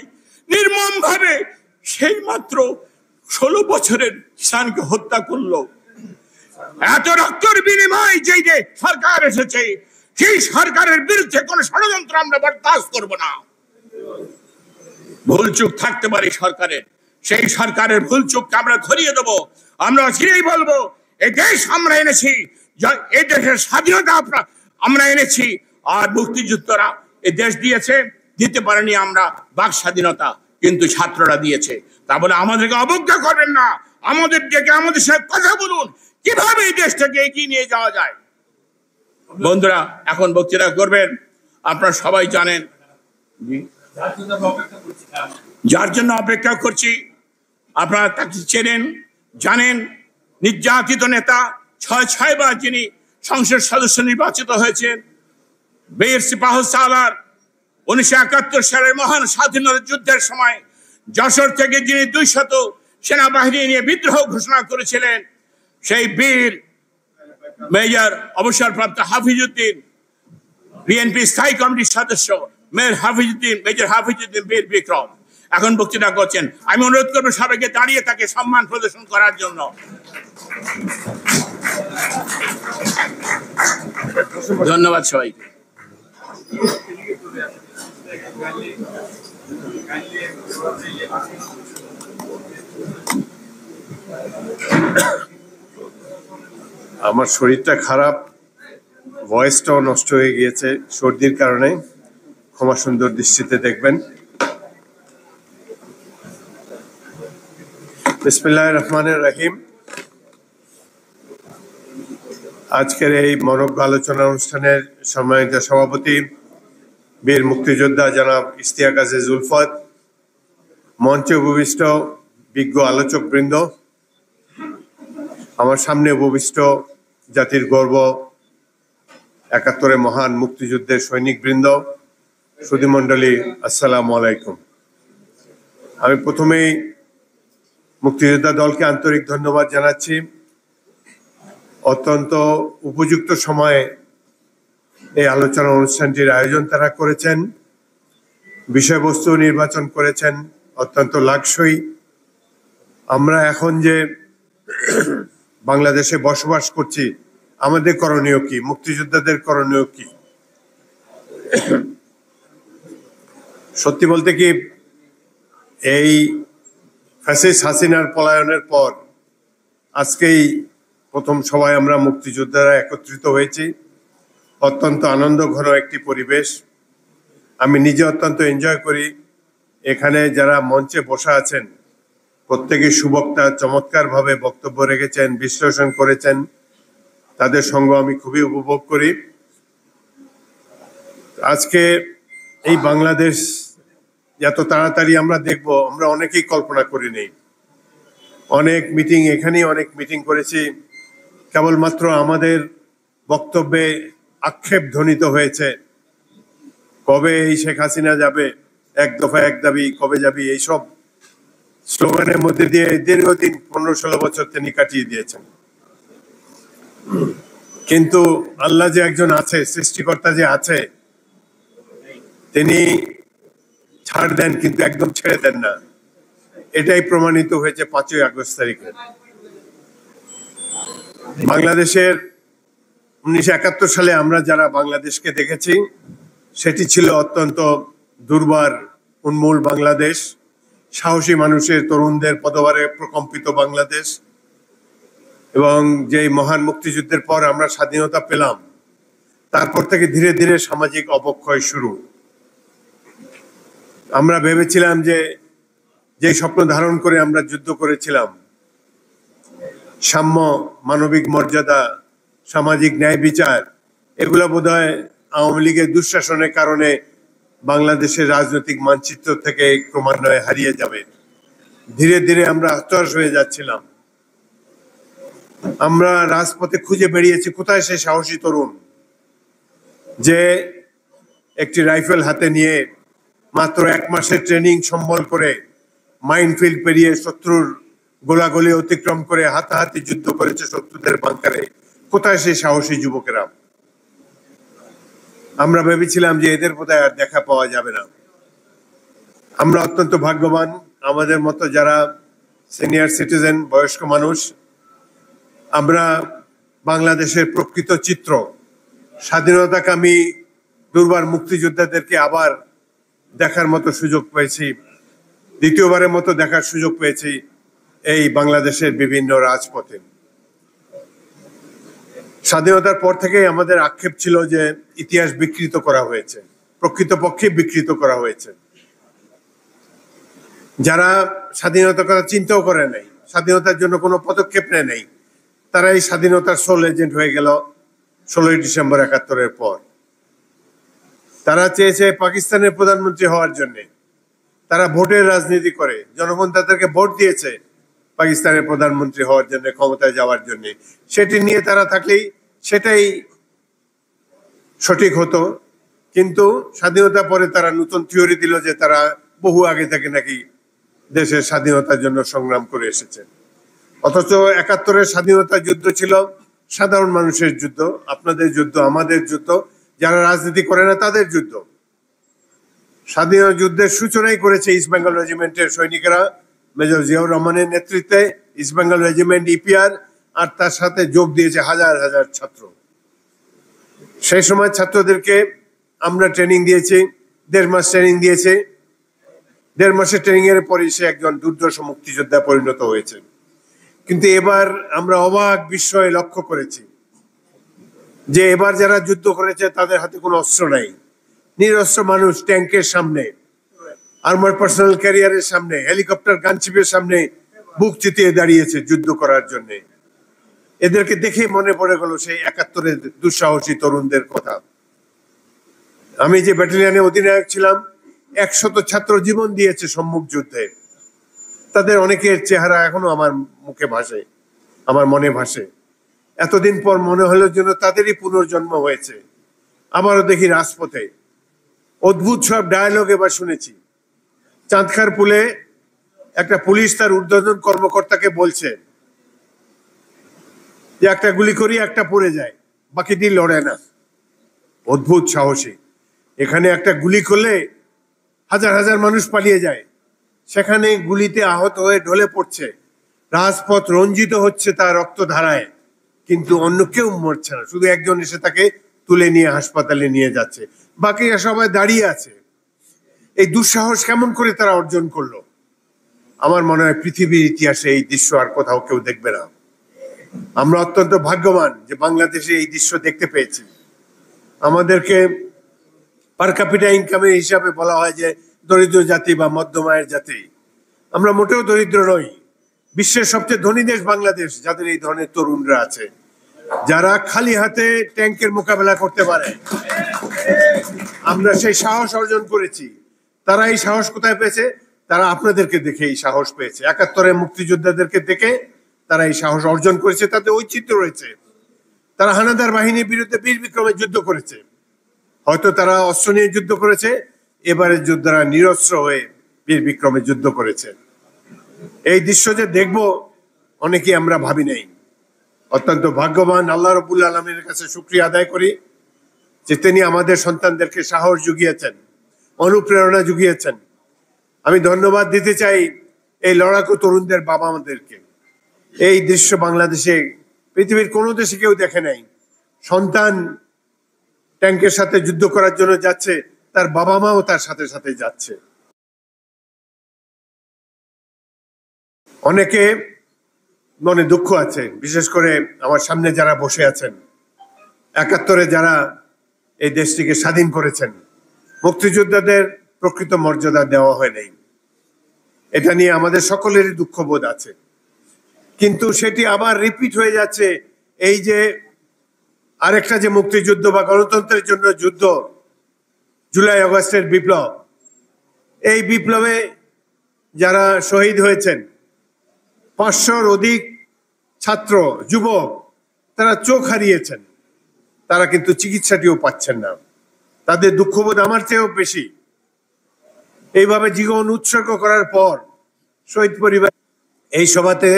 নির্মম ভাবে সেই মাত্র 16 বছরের কিষানকে হত্যা করলো। এত রক্তের বিনিময়ে যে সরকার এসেছে, সেই সরকারের বিরুদ্ধে কোন ষড়যন্ত্র আমরা বরদাস্ত করব না। ভুল চুক থাকতে পারে সরকারের, সেই সরকারের ভুল চুককে আমরা ধরিয়ে দেবো। আমরা চিরেই বলবো এই দেশ আমরা এনেছি, এই দেশের স্বাধীনতা আমরা এনেছি, আর মুক্তিযুদ্ধরা এই দেশ দিতে পারেনি আমরা বাক স্বাধীনতা, কিন্তু ছাত্ররা দিয়েছে। তা বলে আমাদেরকে অবজ্ঞা করবেন না, আমাদের সাথে কথা বলুন কিভাবে এই দেশটাকে এগিয়ে নিয়ে যাওয়া যায়। বন্ধুরা, এখন বক্তৃতা করবেন আপনারা সবাই জানেন, যার জন্য অপেক্ষা করছি আপনারা তাকে চেনেন জানেন, নির্যাতিত নেতা, 6 বার যিনি সংসদ সদস্য নির্বাচিত হয়েছেন, বীর সিপাহসালার 1971 সালের মহান স্বাধীনতা যুদ্ধের সময় যশোর থেকে যিনি 200 সেনাবাহিনী নিয়ে বিদ্রোহ ঘোষণা করেছিলেন, সেই বীর মেজর অবসরপ্রাপ্ত হাফিজউদ্দিন, বিএনপি স্থায়ী কমিটির সদস্য মেজর হাফিজউদ্দিন বীর বিক্রম এখন বক্তৃতা করছেন। আমি অনুরোধ করবো সবাইকে দাঁড়িয়ে তাকে সম্মান প্রদর্শন করার জন্য। ধন্যবাদ সবাইকে। আমার শরীরটা খারাপ, ভয়েসটাও নষ্ট হয়ে গিয়েছে সর্দির কারণে, ক্ষমা সুন্দর দৃষ্টিতে দেখবেন। বিসমিল্লাহির রহমানির রহিম। আজকের এই মনোজ্ঞ আলোচনা অনুষ্ঠানের সম্মানিত সভাপতি বীর মুক্তিযোদ্ধা জনাব ইশতিয়াক আজিজ উলফত, মঞ্চে উপবিষ্ট বিজ্ঞ আলোচক বৃন্দ, আমার সামনে উপবিষ্ট জাতির গর্ব 71 মহান মুক্তিযুদ্ধের সৈনিক বৃন্দ, সুধীমণ্ডলী, আসসালামু আলাইকুম। আমি প্রথমেই মুক্তিযোদ্ধা দলকে আন্তরিক ধন্যবাদ জানাচ্ছি। অত্যন্ত উপযুক্ত সময়ে এই আলোচনা অনুষ্ঠানটির আয়োজন তারা করেছেন, বিষয়বস্তু নির্বাচন করেছেন অত্যন্ত লাগসই। আমরা এখন যে বাংলাদেশে বসবাস করছি, আমাদের করণীয় কি, মুক্তিযোদ্ধাদের করণীয় কি? সত্যি বলতে কি, এই ফ্যাসিস্ট হাসিনার পলায়নের পর আজকেই প্রথম সভায় আমরা মুক্তিযোদ্ধারা একত্রিত হয়েছি। অত্যন্ত আনন্দঘন একটি পরিবেশ, আমি নিজে অত্যন্ত এনজয় করি। এখানে যারা মঞ্চে বসা আছেন প্রত্যেকেই সুবক্তা, চমৎকারভাবে বক্তব্য রেখেছেন, বিশ্লেষণ করেছেন, তাদের সঙ্গ আমি খুবই উপভোগ করি। আজকে এই বাংলাদেশ এত তাড়াতাড়ি আমরা দেখব, আমরা অনেকেই কল্পনা করিনি। অনেক মিটিং, এখানেই অনেক মিটিং করেছি, কেবলমাত্র আমাদের বক্তব্যে আক্ষেপ ধ্বনিত হয়েছে, কবে এই শেখ হাসিনা যাবে, এক দফা এক দাবি, কবে যাবি, এইসব স্লোগানের মধ্যে দিয়ে দীর্ঘদিন 15-16 বছর তিনি কাটিয়ে দিয়েছেন। কিন্তু আল্লাহ যে একজন আছে, সৃষ্টিকর্তা যে আছে, তিনি ছাড় দেন কিন্তু একদম ছেড়ে দেন না। এটাই প্রমাণিত হয়েছে 5ই আগস্ট তারিখে। বাংলাদেশের 1971 সালে আমরা যারা বাংলাদেশকে দেখেছি, সেটি ছিল অত্যন্ত দুর্বার উন্মূল বাংলাদেশ, সাহসী মানুষের, তরুণদের পদভারে প্রকম্পিত বাংলাদেশ। এবং যে মহান মুক্তিযুদ্ধের পর আমরা স্বাধীনতা পেলাম, তারপর থেকে ধীরে ধীরে সামাজিক অবক্ষয় শুরু। আমরা ভেবেছিলাম যে স্বপ্ন ধারণ করে আমরা যুদ্ধ করেছিলাম, সাম্য, মানবিক মর্যাদা, সামাজিক ন্যায় বিচার, এগুলো বোধহয় আওয়ামী লীগের দুঃশাসনের কারণে বাংলাদেশের রাজনৈতিক মানচিত্র থেকে ক্রমান্বয়ে হারিয়ে যাবে। ধীরে ধীরে আমরা হতাশ হয়ে যাচ্ছিলাম। আমরা রাজপথে খুঁজে বেরিয়েছি কোথায় সেই সাহসী তরুণ যে একটি রাইফেল হাতে নিয়ে মাত্র 1 মাসের ট্রেনিং সম্বল করে মাইনফিল্ড পেরিয়ে শত্রুর গোলাগুলি অতিক্রম করে হাতাহাতি যুদ্ধ করেছে শত্রুদের বাংকারে। কোথায় সেই সাহসী যুবকেরা? আমরা ভেবেছিলাম যে এদের বোধহয় আর দেখা পাওয়া যাবে না। আমরা অত্যন্ত ভাগ্যবান, আমাদের মতো যারা সিনিয়র সিটিজেন, বয়স্ক মানুষ, আমরা বাংলাদেশের প্রকৃত চিত্র, স্বাধীনতাকামী দুর্বার মুক্তিযোদ্ধাদেরকে আবার দেখার মতো সুযোগ পেয়েছি, দ্বিতীয়বারের মতো দেখার সুযোগ পেয়েছি এই বাংলাদেশের বিভিন্ন রাজপথে। স্বাধীনতার পর থেকেই আমাদের আক্ষেপ ছিল যে ইতিহাস বিকৃত করা হয়েছে, প্রকৃতপক্ষে বিকৃত করা হয়েছে। যারা স্বাধীনতার কথা চিন্তাও করে নাই, স্বাধীনতার জন্য কোনো পদক্ষেপ নেয় নাই, তারা এই স্বাধীনতার সোল এজেন্ট হয়ে গেল 16ই ডিসেম্বর 71-এর পর। তারা চেয়েছে পাকিস্তানের প্রধানমন্ত্রী হওয়ার জন্য, তারা ভোটের রাজনীতি করে, জনগণ তাদেরকে ভোট দিয়েছে পাকিস্তানের প্রধানমন্ত্রী হওয়ার জন্য, ক্ষমতায় যাওয়ার জন্য। সেটি নিয়ে তারা থাকলেই সেটাই সঠিক হতো। কিন্তু স্বাধীনতা পরে তারা নতুন থিওরি দিল যে তারা বহু আগে থেকে নাকি দেশের স্বাধীনতার জন্য সংগ্রাম করে এসেছে। অথচ 71-এর স্বাধীনতা যুদ্ধ ছিল সাধারণ মানুষের যুদ্ধ, আপনাদের যুদ্ধ, আমাদের যুদ্ধ, যারা রাজনীতি করে না তাদের যুদ্ধ। স্বাধীনতা যুদ্ধের সূচনাই করেছে ইস্ট বেঙ্গল রেজিমেন্টের সৈনিকেরা, মেজর জিয়াউর রহমানের নেতৃত্বে ইস্ট বেঙ্গল রেজিমেন্ট, ইপিআর, আর তার সাথে যোগ দিয়েছে হাজার হাজার ছাত্র। সেই সময় ছাত্রদেরকে আমরা ট্রেনিং দিয়েছি, 1.5 মাস ট্রেনিং দিয়েছে। 1.5 মাসের ট্রেনিং এর পরই সে একজন দুর্ধর্ষ মুক্তিযোদ্ধা পরিণত হয়েছে। কিন্তু এবার আমরা অবাক বিস্ময়ে লক্ষ্য করেছি যে এবার যারা যুদ্ধ করেছে তাদের হাতে কোনো অস্ত্র নাই। নিরস্ত্র মানুষ ট্যাঙ্কের সামনে, আর্মার পার্সোনাল ক্যারিয়ারের সামনে, হেলিকপ্টার গানচিপের সামনে বুক চিতিয়ে দাঁড়িয়েছে যুদ্ধ করার জন্য। এদেরকে দেখে মনে পড়ে গেল সেই 71-এর দুঃসাহসী তরুণদের কথা। আমি যে ব্যাটালিয়নে অধিনায়ক ছিলাম, 100 ছাত্র জীবন দিয়েছে সম্মুখ যুদ্ধে। তাদের অনেকের চেহারা এখনো আমার মুখে ভাসে, আমার মনে ভাসে। এতদিন পর মনে হলো যেন তাদেরই পুনর্জন্ম হয়েছে। আবারও দেখি রাজপথে অদ্ভুত সব ডায়ালগ এবার শুনেছি। চাঁদখার পুলে একটা পুলিশ তার ঊর্ধ্বতন কর্মকর্তাকে বলছে যে একটা গুলি করি, একটা পড়ে যায়, বাকিটি লড়ে না। অদ্ভুত সাহসী। এখানে একটা গুলি করলে হাজার হাজার মানুষ পালিয়ে যায়, সেখানে গুলিতে আহত হয়ে ঢলে পড়ছে, রাজপথ রঞ্জিত হচ্ছে তার রক্তধারায়, কিন্তু অন্য কেউ মরছে না, শুধু একজন এসে তাকে তুলে নিয়ে হাসপাতালে নিয়ে যাচ্ছে, বাকিরা সবাই দাঁড়িয়ে আছে। এই দুঃসাহস কেমন করে তারা অর্জন করলো? আমার মনে হয় পৃথিবীর ইতিহাসে এই দৃশ্য আর কোথাও কেউ দেখবে না। আমরা অত্যন্ত ভাগ্যবান যে বাংলাদেশে এই দৃশ্য দেখতে পেয়েছি। আমাদেরকে পার ক্যাপিটা ইনকামের হিসাবে বলা হয় যে দরিদ্র জাতি বা মধ্যম আয়ের জাতি। আমরা মোটেও দরিদ্র নই। বিশ্বের সবচেয়ে ধনী দেশ বাংলাদেশ, যাদের এই ধরনের তরুণরা আছে, যারা খালি হাতে ট্যাঙ্কের মোকাবেলা করতে পারে। আমরা সেই সাহস অর্জন করেছি। তারা এই সাহস কোথায় পেয়েছে? তারা আপনাদেরকে দেখে এই সাহস পেয়েছে। 71-এর মুক্তিযোদ্ধাদেরকে দেখে তারা এই সাহস অর্জন করেছে। তাতে ঐচিত্র রয়েছে। তারা হানাদার বাহিনীর বিরুদ্ধে বীর বিক্রমে যুদ্ধ করেছে। হয়তো তারা অস্ত্র নিয়ে যুদ্ধ করেছে, এবারের যোদ্ধারা নিরস্ত্র হয়ে বীর বিক্রমে যুদ্ধ করেছে। এই দৃশ্য যে দেখবো অনেকেই আমরা ভাবি নাই। অত্যন্ত ভাগ্যবান, আল্লাহ রাব্বুল আলামিনের কাছে শুকরিয়া আদায় করি যে তিনি আমাদের সন্তানদেরকে সাহস জুগিয়েছেন, অনুপ্রেরণা জুগিয়েছেন। আমি ধন্যবাদ দিতে চাই এই লড়াকু তরুণদের বাবা মাদেরকে। এই দৃশ্য বাংলাদেশে, পৃথিবীর কোনো দেশে কেউ দেখে নাই। সন্তান ট্যাঙ্কের সাথে যুদ্ধ করার জন্য যাচ্ছে, তার বাবা মাও তার সাথে সাথে যাচ্ছে। অনেকে মনে দুঃখ আছে, বিশেষ করে আমার সামনে যারা বসে আছেন, ৭১-এ যারা এই দেশটিকে স্বাধীন করেছেন, মুক্তিযোদ্ধাদের প্রকৃত মর্যাদা দেওয়া হয় নাই। এটা নিয়ে আমাদের সকলেরই দুঃখবোধ আছে, কিন্তু সেটি আবার রিপিট হয়ে যাচ্ছে। এই যে আরেকটা যে মুক্তিযুদ্ধ বা গণতন্ত্রের জন্য যুদ্ধ, জুলাই আগস্টের বিপ্লব, এই বিপ্লবে যারা শহীদ হয়েছেন, ৫০০-র অধিক ছাত্র যুবক, তারা চোখ হারিয়েছেন, তারা কিন্তু চিকিৎসাটিও পাচ্ছেন না। তাদের দুঃখবোধ আমার চেয়েও বেশি। এইভাবে জীবন উৎসর্গ করার পর শহীদ পরিবার, এই সভাতে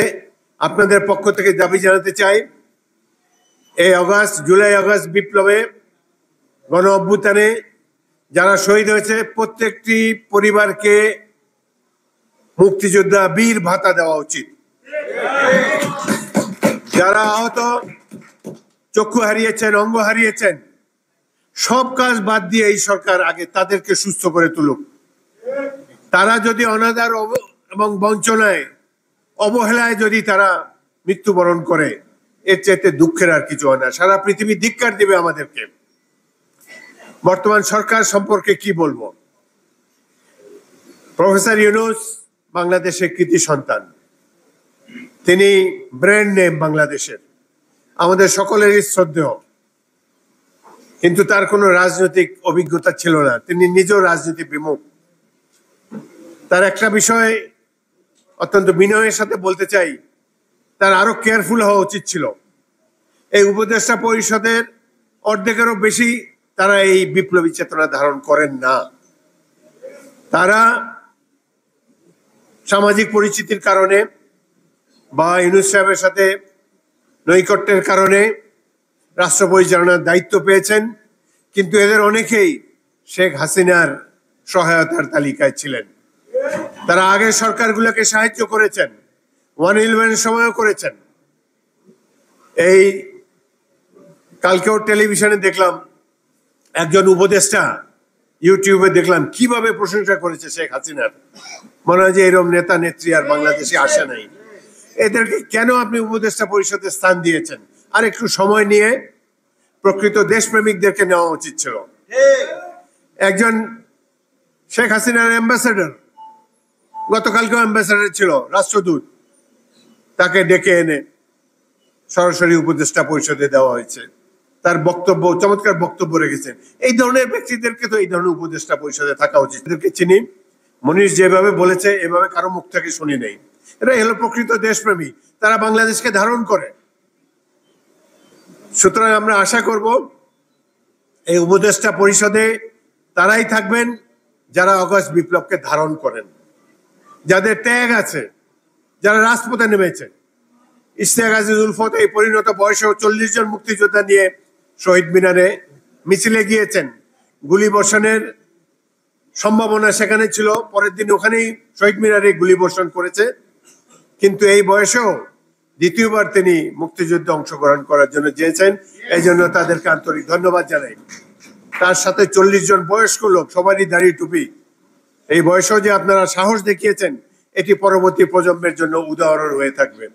আপনাদের পক্ষ থেকে দাবি জানাতে চাই, এই জুলাই আগস্ট বিপ্লবে, গণ অভ্যুত্থানে যারা শহীদ হয়েছে প্রত্যেকটি পরিবারকে মুক্তিযোদ্ধা বীর ভাতা দেওয়া উচিত। যারা আহত, চক্ষু হারিয়েছেন, অঙ্গ হারিয়েছেন, সব কাজ বাদ দিয়ে এই সরকার আগে তাদেরকে সুস্থ করে তুলুক। তারা যদি অনাদার এবং বঞ্চনায়, অবহেলায় যদি তারা মৃত্যুবরণ করে, এর চাইতে দুঃখের আর কিছু হয় না। সারা পৃথিবী ধিক্কার দিবে আমাদেরকে। বর্তমান সরকার সম্পর্কে কি বলবো? প্রফেসর ইউনূস বাংলাদেশের কৃতি সন্তান, তিনি ব্র্যান্ড নেম বাংলাদেশের, আমাদের সকলেরই শ্রদ্ধেয়, কিন্তু তার কোনো রাজনৈতিক অভিজ্ঞতা ছিল না। তিনি নিজেও রাজনীতি বিমুখ। তার একটা বিষয় অত্যন্ত বিনয়ের সাথে বলতে চাই, তার আরো কেয়ারফুল হওয়া উচিত ছিল। এই উপদেষ্টা পরিষদের অর্ধেকেরও বেশি তারা এই বিপ্লবী চেতনা ধারণ করেন না। তারা সামাজিক পরিচিতির কারণে বা ইউনূস সাহেবের সাথে নৈকট্যের কারণে রাষ্ট্র পরিচালনার দায়িত্ব পেয়েছেন, কিন্তু এদের অনেকেই শেখ হাসিনার সহায়তার তালিকায় ছিলেন। তারা আগের সরকারগুলোকে সাহায্য করেছেন, 111 সময়ও করেছেন। এই কালকেও টেলিভিশনে দেখলাম একজন উপদেষ্টা, ইউটিউবে দেখলাম কিভাবে প্রশংসা করেছে শেখ হাসিনার। মনে হয় যে এরকম নেতা নেত্রী আর বাংলাদেশে আসে নাই। এদেরকে কেন আপনি উপদেষ্টা পরিষদে স্থান দিয়েছেন? আর একটু সময় নিয়ে প্রকৃত দেশপ্রেমিকদেরকে নেওয়া উচিত ছিল। একজন শেখ হাসিনার অ্যাম্বাসেডর, গতকালকেও অ্যাম্বাসেডর ছিল, রাষ্ট্রদূত, তাকে ডেকে এনে সরাসরি উপদেষ্টা পরিষদে দেওয়া হয়েছে। তার বক্তব্য, চমৎকার বক্তব্য রেখেছেন। এই ধরনের ব্যক্তিদেরকে তো এই ধরনের উপদেষ্টা পরিষদে থাকা উচিত। এদেরকে চিনি, মনীষ যেভাবে বলেছে এভাবে কারো মুখ থেকে শুনি নেই। এটা হলো প্রকৃত দেশপ্রেমী, তারা বাংলাদেশকে ধারণ করে। সুতরাং আমরা আশা করব এই উপদেষ্টা পরিষদে তারাই থাকবেন যারা আগস্ট বিপ্লবকে ধারণ করেন, যাদের ত্যাগ আছে, যারা রাজপথে নেমেছে। ইশতিয়াক আজিজ উলফত এই পরিণত বয়সেও 40 জন মুক্তিযোদ্ধা নিয়ে শহীদ মিনারে মিছিলে গিয়েছেন। গুলি বর্ষণের সম্ভাবনা সেখানে ছিল, পরের দিন ওখানেই শহীদ মিনারে গুলি বর্ষণ করেছে, কিন্তু এই বয়সেও দ্বিতীয়বার তিনি মুক্তিযুদ্ধে অংশগ্রহণ করার জন্য চেয়েছেন। এই জন্য তাদেরকে আন্তরিক ধন্যবাদ জানাই। তার সাথে 40 জন বয়স্ক লোক, সবারই দাড়ি টুপি। এই বয়সেও যে আপনারা সাহস দেখিয়েছেন, এটি পরবর্তী প্রজন্মের জন্য উদাহরণ হয়ে থাকবে।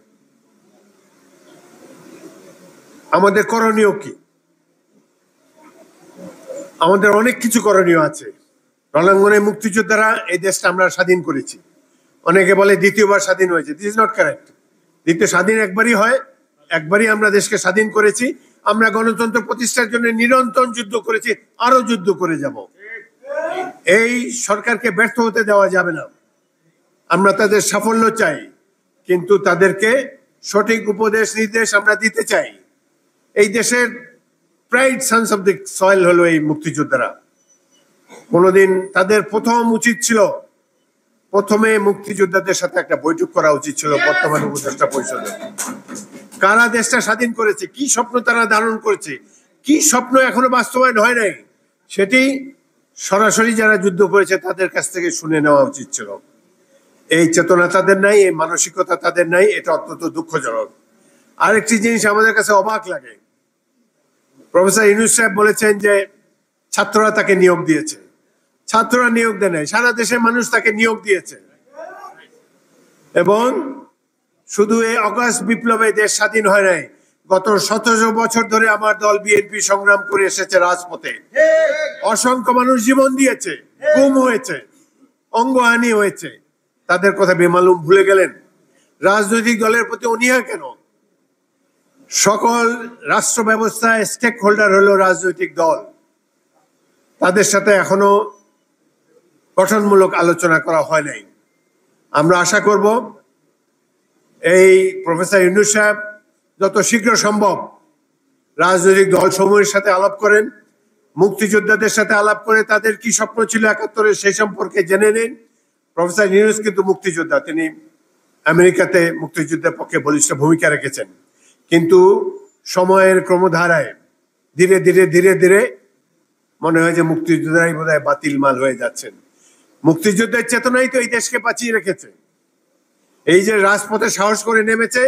আমাদের করণীয় কি? আমাদের অনেক কিছু করণীয় আছে। রণাঙ্গনে মুক্তিযোদ্ধারা এই দেশটা আমরা স্বাধীন করেছি। অনেকে বলে দ্বিতীয়বার স্বাধীন হয়েছে। This is not correct. দ্বিতীয় স্বাধীন একবারই হয়, একবারই আমরা দেশকে স্বাধীন করেছি। আমরা গণতন্ত্র প্রতিষ্ঠার জন্য নিরন্তর যুদ্ধ করেছি, আরো যুদ্ধ করে যাব। এই সরকারকে ব্যর্থ হতে দেওয়া যাবে না। আমরা তাদের সাফল্য চাই, কিন্তু তাদেরকে সঠিক উপদেশ নির্দেশ আমরা দিতে চাই। এই দেশের pride Sans of the soil হলো এই মুক্তিযোদ্ধারা। কোনোদিন তাদের প্রথম উচিত ছিল, প্রথমে মুক্তিযোদ্ধাদের সাথে একটা বৈঠক করা উচিত ছিল বর্তমান উপদেষ্টা পরিষদে। কারা দেশটা স্বাধীন করেছে, কি স্বপ্ন তারা ধারণ করেছে, কি স্বপ্ন এখনো বাস্তবায়ন হয় নাই, সেটি সরাসরি যারা যুদ্ধ করেছে তাদের কাছ থেকে শুনে নেওয়া উচিত ছিল। এই চেতনা তাদের নাই, এই মানসিকতা তাদের নাই। এটা অত্যন্ত দুঃখজনক। আরেকটি জিনিস আমাদের কাছে অবাক লাগে, প্রফেসর ইউনূস সাহেব বলেছেন যে ছাত্ররা তাকে নিয়োগ দিয়েছে। ছাত্ররা নিয়োগ দেয় নাই, সারা দেশের মানুষ তাকে নিয়োগ দিয়েছে। এবং শুধু এই অগাস্ট বিপ্লবে দেশ স্বাধীন হয় নাই, গত 17 বছর ধরে আমার দল বিএনপি সংগ্রাম করে এসেছে রাজপথে। অসংখ্য মানুষ জীবন দিয়েছে, গুম হয়েছে, অঙ্গহানি হয়েছে। তাদের কথা বেমালুম ভুলে গেলেন? রাজনৈতিক দলের প্রতি অনীহা কেন? সকল রাষ্ট্র ব্যবস্থায় স্টেক হোল্ডার হলো রাজনৈতিক দল। তাদের সাথে এখনো গঠনমূলক আলোচনা করা হয় নাই। আমরা আশা করব এই প্রফেসর ইউনূস সাহেব যত শীঘ্র সম্ভব রাজনৈতিক দলসমূহের সাথে আলাপ করেন, মুক্তিযোদ্ধাদের সাথে আলাপ করে তাদের কি স্বপ্ন ছিল 71-এ সেই সম্পর্কে জেনে নিন। প্রফেসর ইউনূস কিন্তু মুক্তিযোদ্ধা, তিনি আমেরিকাতে মুক্তিযুদ্ধের পক্ষে বলিষ্ঠ ভূমিকা রেখেছেন, কিন্তু সময়ের ক্রমধারায় ধীরে ধীরে ধীরে ধীরে মনে হয় যে মুক্তিযোদ্ধারাই বোধহয় বাতিল মাল হয়ে যাচ্ছেন। মুক্তিযুদ্ধের চেতনাই তো এই দেশকে বাঁচিয়ে রেখেছে। এই যে রাজপথে সাহস করে নেমেছে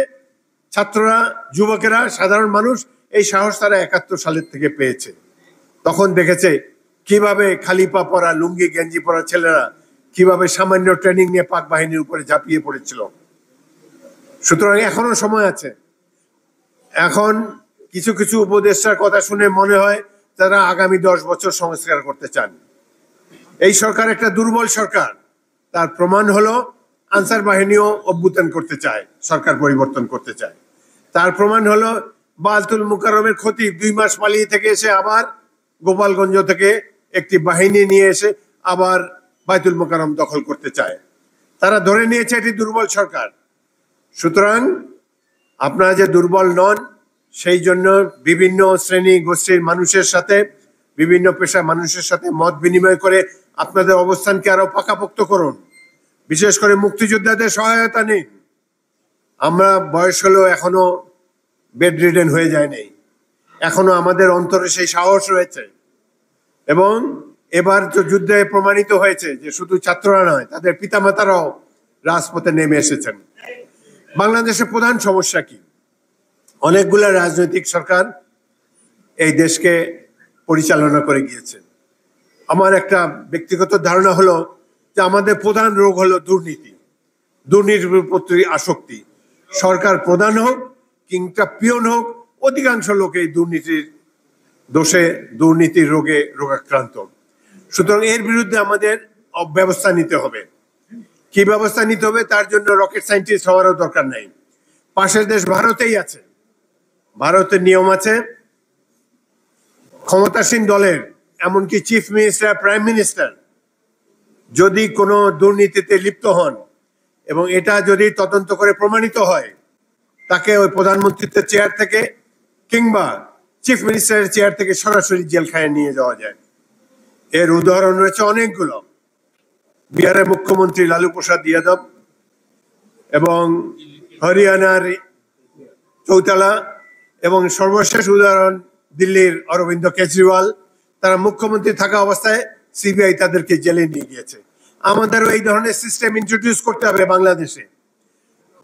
ছাত্ররা, যুবকেরা, সাধারণ মানুষ, এই সাহস তারা 71 সালের থেকে পেয়েছে। তখন দেখেছে কিভাবে খালি পা পরা, লুঙ্গি গেঞ্জি পরা ছেলেরা কিভাবে সামান্য ট্রেনিং নিয়ে পাক বাহিনীর উপরে ঝাঁপিয়ে পড়েছিল। সুতরাং এখনো সময় আছে। এখন কিছু কিছু উপদেষ্টার কথা শুনে মনে হয় তারা আগামী 10 বছর সংস্কার করতে চান। এই সরকার একটা দুর্বল সরকার। তার প্রমাণ হলো আনসার বাহিনীও অভ্যুত্থান করতে চায়, সরকার পরিবর্তন করতে চায়। তার প্রমাণ হলো বায়তুল মুকাররমের খতিব 2 মাস পালিয়ে থেকে এসে আবার গোপালগঞ্জ থেকে একটি বাহিনী নিয়ে এসে আবার বায়তুল মুকাররম দখল করতে চায়। তারা ধরে নিয়েছে এটি দুর্বল সরকার। সুতরাং আপনারা যে দুর্বল নন, সেই জন্য বিভিন্ন শ্রেণী গোষ্ঠীর মানুষের সাথে, বিভিন্ন পেশার মানুষের সাথে মত বিনিময় করে আপনাদের অবস্থানকে আরো পাকাপোক্ত করুন। বিশেষ করে মুক্তিযোদ্ধাদের সহায়তা নিন। আমরা বয়স হলেও এখনো বেড রিডেন হয়ে যায় নাই, এখনো আমাদের অন্তরে সেই সাহস রয়েছে। এবং এবার তো যুদ্ধে প্রমাণিত হয়েছে যে শুধু ছাত্ররা নয়, তাদের পিতামাতারাও রাজপথে নেমে এসেছেন। বাংলাদেশের প্রধান সমস্যা কি? অনেকগুলো রাজনৈতিক সরকার এই দেশকে পরিচালনা করে গিয়েছে। আমার একটা ব্যক্তিগত ধারণা হলো যে আমাদের প্রধান রোগ হলো দুর্নীতি, দুর্নীতির প্রতি আসক্তি। সরকার প্রধান হোক কিংবা পিয়ন হোক, অধিকাংশ লোক এই দুর্নীতির দোষে, দুর্নীতির রোগে রোগাক্রান্ত। সুতরাং এর বিরুদ্ধে আমাদের ব্যবস্থা নিতে হবে। কি ব্যবস্থা নিতে হবে তার জন্য রকেট সায়েন্টিস্ট হওয়ারও দরকার নাই। পাশের দেশ ভারতেই আছে। ভারতের নিয়ম আছে, ক্ষমতাসীন দলের এমনকি চিফ মিনিস্টার, প্রাইম মিনিস্টার যদি কোনো দুর্নীতিতে লিপ্ত হন এবং এটা যদি তদন্ত করে প্রমাণিত হয়, তাকে ওই প্রধানমন্ত্রীর চেয়ার থেকে কিংবা চিফ মিনিস্টারের চেয়ার থেকে সরাসরি জেলখানায় নিয়ে যাওয়া যায়। এর উদাহরণ রয়েছে অনেকগুলো। বিহারের মুখ্যমন্ত্রী লালু প্রসাদ যাদব এবং হরিয়ানার চৌতালা, এবং সর্বশেষ উদাহরণ দিল্লির অরবিন্দ কেজরিওয়াল। তারা মুখ্যমন্ত্রী থাকা অবস্থায় সিবিআই তাদেরকে জেলে নিয়ে গিয়েছে। আমাদেরও এই ধরনের সিস্টেম ইন্ট্রোডিউস করতে হবে বাংলাদেশে।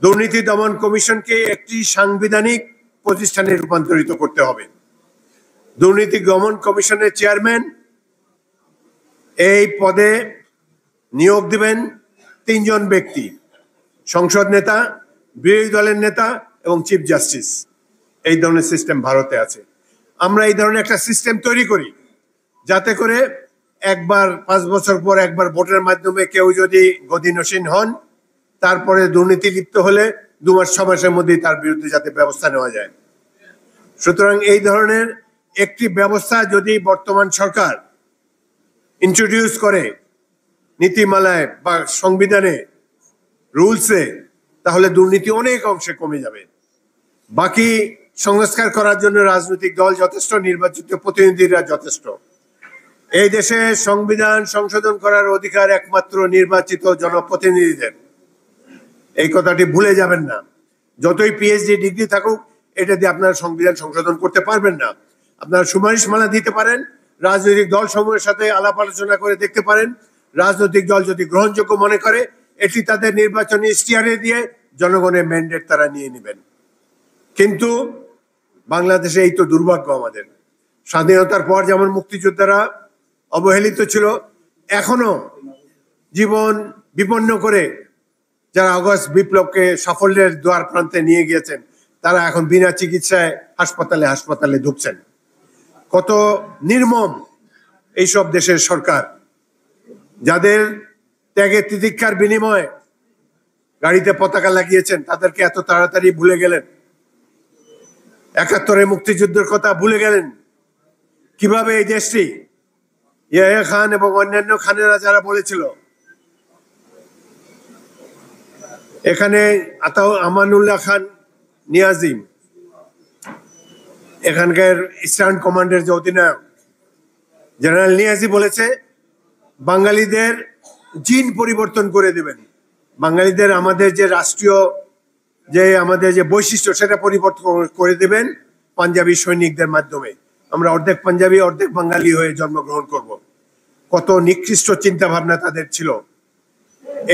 দুর্নীতি দমন কমিশনকে একটি সাংবিধানিক প্রতিষ্ঠানে রূপান্তরিত করতে হবে। দুর্নীতি দমন কমিশনের চেয়ারম্যান এই পদে নিয়োগ দিবেন 3 জন ব্যক্তি, সংসদ নেতা, বিরোধী দলের নেতা এবং চিফ জাস্টিস। এই ধরনের সিস্টেম ভারতে আছে। আমরা এই ধরনের একটা সিস্টেম তৈরি করি যাতে করে একবার 5 বছর পর একবার ভোটের মাধ্যমে কেউ যদি গদিনসীন হন, তারপরে দুর্নীতি লিপ্ত হলে 2 মাস 6 মাসের মধ্যেই তার বিরুদ্ধে যাতে ব্যবস্থা নেওয়া যায়। সুতরাং এই ধরনের একটি ব্যবস্থা যদি বর্তমান সরকার ইন্ট্রোডিউস করে নীতিমালায় বা সংবিধানে, রুলসে, তাহলে দুর্নীতি অনেক অংশে কমে যাবে। বাকি সংস্কার করার জন্য রাজনৈতিক দল যথেষ্ট, নির্বাচিত প্রতিনিধিরা যথেষ্ট। এই দেশে সংবিধান সংশোধন করার অধিকার একমাত্র নির্বাচিত জনপ্রতিনিধিদের। এই কথাটি ভুলে যাবেন না। যতই পিএইচডি ডিগ্রি থাকুক, এটা দিয়ে আপনারা সংবিধান সংশোধন করতে পারবেন না। আপনারা সুপারিশমালা দিতে পারেন, রাজনৈতিক দল সমূহের সাথে আলাপ আলোচনা করে দেখতে পারেন। রাজনৈতিক দল যদি গ্রহণযোগ্য মনে করে, এটি তাদের নির্বাচনী ইশতেহারে দিয়ে জনগণের ম্যান্ডেট তারা নিয়ে নেবেন। কিন্তু বাংলাদেশে এই তো দুর্ভাগ্য আমাদের। স্বাধীনতার পর যেমন মুক্তিযোদ্ধারা অবহেলিত ছিল, এখনো জীবন বিপন্ন করে যারা আগস্ট বিপ্লবকে সাফল্যের দ্বার প্রান্তে নিয়ে গিয়েছেন, তারা এখন বিনা চিকিৎসায় হাসপাতালে হাসপাতালে ঢুকছেন। কত নির্মম এইসব দেশের সরকার, যাদের ত্যাগের তিতিক্ষার বিনিময়ে গাড়িতে পতাকা লাগিয়েছেন, তাদেরকে এত তাড়াতাড়ি ভুলে গেলেন। ৭১ মুক্তিযুদ্ধের কথা ভুলে গেলেন। কিভাবে এই দেশটি ইয়াহিয়া খান এবং অন্যান্য খানেরা যারা বলেছিল, এখানে আমানুল্লাহ খান নিয়াজিম, এখানকার ইস্টার্ন কমান্ডের যে অধিনায়ক জেনারেল নিয়াজি বলেছে বাঙালিদের জিন পরিবর্তন করে দেবেন, বাঙালিদের আমাদের যে রাষ্ট্রীয় আমাদের যে বৈশিষ্ট্য সেটা পরিবর্তন করে দেবেন পাঞ্জাবি সৈনিকদের মাধ্যমে। আমরা অর্ধেক পাঞ্জাবি অর্ধেক বাঙালি হয়ে জন্মগ্রহণ করব। কত নিকৃষ্ট চিন্তা ভাবনা তাদের ছিল।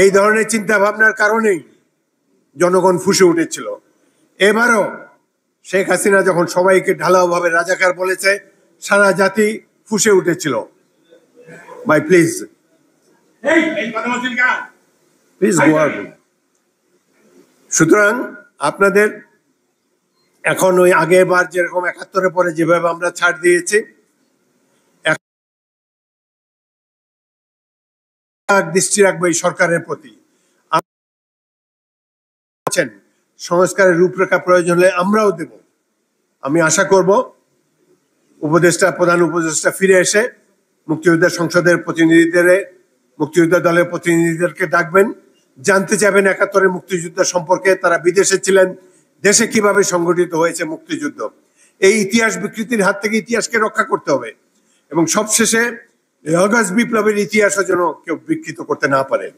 এই ধরনের চিন্তা ভাবনার কারণেই জনগণ ফুঁসে উঠেছিল। এবারও শেখ হাসিনা যখন সবাইকে ঢালাওভাবে রাজাকার বলেছে, সারা জাতি ফুঁসে উঠেছিল। ভাই প্লিজ প্লিজ গো আউট। সুতরাং আপনাদের এখন ওই আগের বার যেরকম ৭১ পরে যেভাবে আমরা ছাড় দিয়েছি, দৃষ্টি রাখবো এই সরকারের প্রতি। সংস্কারের রূপরেখা প্রয়োজন হলে আমরাও দেব। আমি আশা করব প্রধান উপদেষ্টা ফিরে এসে মুক্তিযোদ্ধা সংসদের মুক্তিযোদ্ধা দলের প্রতিনিধিদেরকে ডাকবেন, জানতে চাইবেন ৭১ মুক্তিযুদ্ধ সম্পর্কে। তারা বিদেশে ছিলেন, দেশে কিভাবে সংগঠিত হয়েছে মুক্তিযুদ্ধ। এই ইতিহাস বিকৃতির হাত থেকে ইতিহাসকে রক্ষা করতে হবে এবং সবশেষে আগস্ট বিপ্লবের ইতিহাসও যেন কেউ বিকৃত করতে না পারে।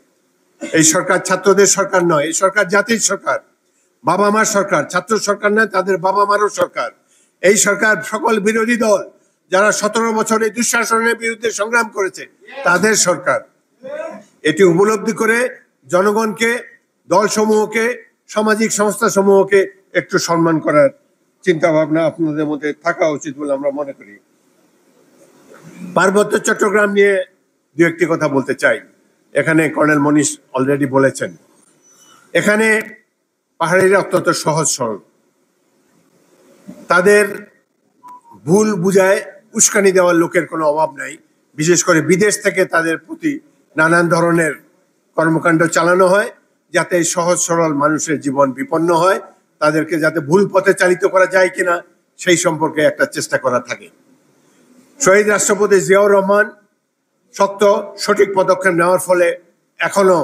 এই সরকার ছাত্রদের সরকার নয়, এই সরকার জাতির সরকার, বাবা মার সরকার। ছাত্র সরকার নয়, তাদের বাবা মারও সরকার। এই সরকার সকল বিরোধী দল যারা ১৭ বছরে দুঃশাসনের বিরুদ্ধে সংগ্রাম করেছে তাদের সরকার। এটি উপলব্ধি করে জনগণকে, দলসমূহকে, সামাজিক সংস্থা সমূহকে একটু সম্মান করার চিন্তা ভাবনা আপনাদের মধ্যে থাকা উচিত বলে আমরা মনে করি। পার্বত্য চট্টগ্রাম নিয়ে দু একটি কথা বলতে চাই। এখানে কর্নেল মনীষ অলরেডি বলেছেন, এখানে পাহাড়িরা অত্যন্ত সহজ সরল, তাদের ভুল বুঝায় উস্কানি দেওয়ার লোকের কোনো অভাব নাই। বিশেষ করে বিদেশ থেকে তাদের প্রতি নানান ধরনের কর্মকাণ্ড চালানো হয় যাতে সহজ সরল মানুষের জীবন বিপন্ন হয়, তাদেরকে যাতে ভুল পথে চালিত করা যায় কিনা সেই সম্পর্কে একটা চেষ্টা করা থাকে। শহীদ রাষ্ট্রপতি জিয়াউর রহমান শক্ত সঠিক পদক্ষেপ নেওয়ার ফলে এখনো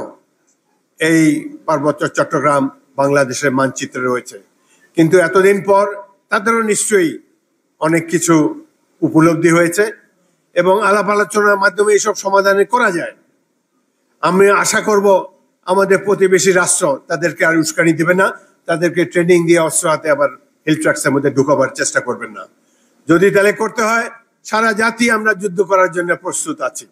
এই পার্বত্য চট্টগ্রাম বাংলাদেশের মানচিত্রে রয়েছে। কিন্তু এতদিন পর তাদেরও নিশ্চয়ই অনেক কিছু উপলব্ধি হয়েছে এবং আলাপ আলোচনার মাধ্যমে এইসব সমাধান করা যায়। আমি আশা করব আমাদের প্রতিবেশী রাষ্ট্র তাদেরকে আর উস্কানি দেবে না, তাদেরকে ট্রেনিং দিয়ে অস্ত্র হাতে আবার হিল ট্রাক্সের মধ্যে ঢুকাবার চেষ্টা করবেন না। যদি তাহলে করতে হয়, সারা জাতি আমরা যুদ্ধ করার জন্য প্রস্তুত আছি।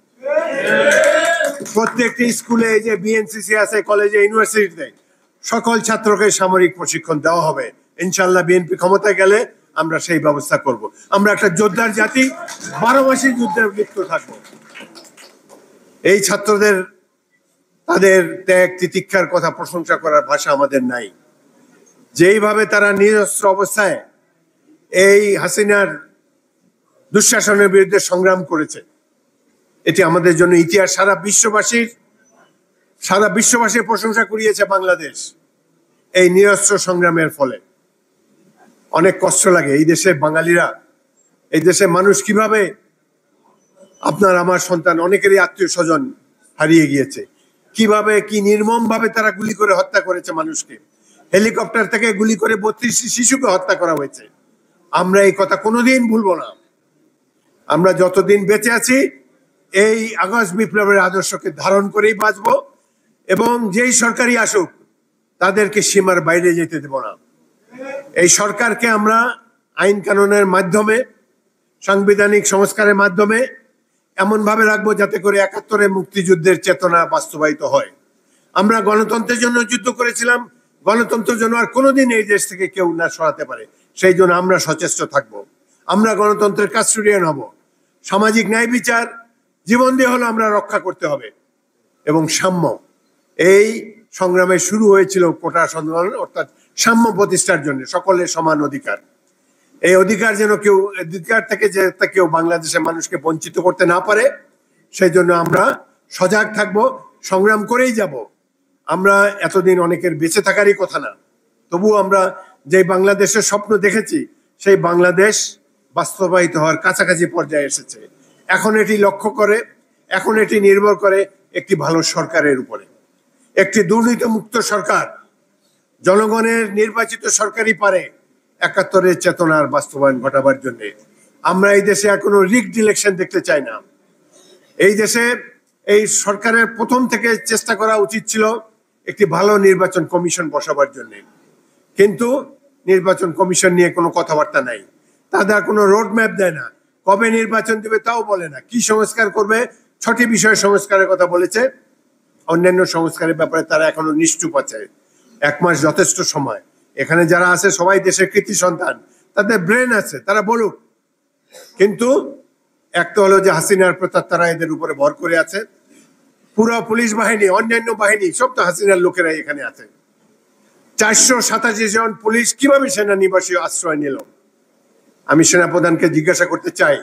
প্রত্যেকটি স্কুলে যে বিএনসিসি আছে, কলেজে, ইউনিভার্সিটিতে সকল ছাত্রকে সামরিক প্রশিক্ষণ দেওয়া হবে। ইনশাল্লাহ বিএনপি ক্ষমতায় গেলে আমরা সেই ব্যবস্থা করব। আমরা একটা যোদ্ধার জাতি, 12 মাসই যুদ্ধের লিপ্ত থাকবো। এই ছাত্রদের তাদের ত্যাগ তিতিক্ষার কথা প্রশংসা করার ভাষা আমাদের নাই। যেইভাবে তারা নিরস্ত্র অবস্থায় এই হাসিনার দুঃশাসনের বিরুদ্ধে সংগ্রাম করেছে, এটি আমাদের জন্য ইতিহাস। সারা বিশ্ববাসীর প্রশংসা কুড়িয়েছে বাংলাদেশ এই নিরস্ত্র সংগ্রামের ফলে। অনেক কষ্ট লাগে এই দেশের বাঙালিরা, এই দেশের মানুষ কিভাবে, আপনার আমার সন্তান অনেকেরই আত্মীয় স্বজন হারিয়ে গিয়েছে, কিভাবে কি নির্মম ভাবে তারা গুলি করে হত্যা করেছে মানুষকে। হেলিকপ্টার থেকে গুলি করে 32টি শিশুকে হত্যা করা হয়েছে। আমরা এই কথা কোনোদিন ভুলবো না। আমরা যতদিন বেঁচে আছি এই আগস্ট বিপ্লবের আদর্শকে ধারণ করেই বাঁচব এবং যেই সরকারই আসুক তাদেরকে সীমার বাইরে যেতে দেব না। এই সরকারকে আমরা আইন কানুনের মাধ্যমে, সাংবিধানিক সংস্কারের মাধ্যমে এমনভাবে রাখবো যাতে করে ৭১ মুক্তিযুদ্ধের চেতনা বাস্তবায়িত হয়। আমরা গণতন্ত্রের জন্য যুদ্ধ করেছিলাম, গণতন্ত্রের জন্য আর কোনোদিন এই দেশ থেকে কেউ না সরাতে পারে, সেই জন্য আমরা সচেষ্ট থাকবো। আমরা গণতন্ত্রের কাস্টোডিয়ান হব। সামাজিক ন্যায় বিচার জীবন দিয়ে হলো আমরা রক্ষা করতে হবে এবং সাম্য, এই সংগ্রামে শুরু হয়েছিল কোটা আন্দোলন, অর্থাৎ সাম্য প্রতিষ্ঠার জন্য, সকলের সমান অধিকার। এই অধিকার যেন কেউ, অধিকার থেকে যে কেউ বাংলাদেশের মানুষকে বঞ্চিত করতে না পারে, সেই জন্য আমরা সজাগ থাকব, সংগ্রাম করেই যাব। আমরা এতদিন অনেকের বেঁচে থাকারই কথা না, তবু আমরা যে বাংলাদেশের স্বপ্ন দেখেছি সেই বাংলাদেশ বাস্তবায়িত হওয়ার কাছাকাছি পর্যায়ে এসেছে। এখন এটি লক্ষ্য করে, এখন এটি নির্ভর করে একটি ভালো সরকারের উপরে, একটি দুর্নীতিমুক্ত সরকার, জনগণের নির্বাচিত সরকারই পারে ৭১-এর চেতনার বাস্তবায়ন ঘটাবার জন্য। আমরা এই দেশে আর কোনো রিগড ইলেকশন দেখতে চাই না। এই দেশে এই সরকারের প্রথম থেকে চেষ্টা করা উচিত ছিল একটি ভালো নির্বাচন কমিশন বসাবার জন্য, কিন্তু নির্বাচন কমিশন নিয়ে কোনো কথাবার্তা নাই। তাদের কোনো রোড ম্যাপ দেয় না, কবে নির্বাচন দেবে তাও বলে না, কি সংস্কার করবে ৬টি বিষয়ে সংস্কারের কথা বলেছে, অন্যান্য সংস্কারের ব্যাপারে তারা এখনো নিশ্চুপ আছে। ১ মাস যথেষ্ট সময়। এখানে যারা আছে সবাই দেশের কৃতি সন্তান, তাদের ব্রেন আছে, তারা বলুক। কিন্তু একটা হলো যে হাসিনার প্রতাপ, তারা এদের উপরে ভর করে আছে। পুরো পুলিশ বাহিনী, অন্যান্য বাহিনী সব তো হাসিনার লোকেরাই এখানে আছে। ৪৮৭ জন পুলিশ কিভাবে সেনানিবাসী আশ্রয় নিল? আমি সেনাপ্রধানকে জিজ্ঞাসা করতে চাই,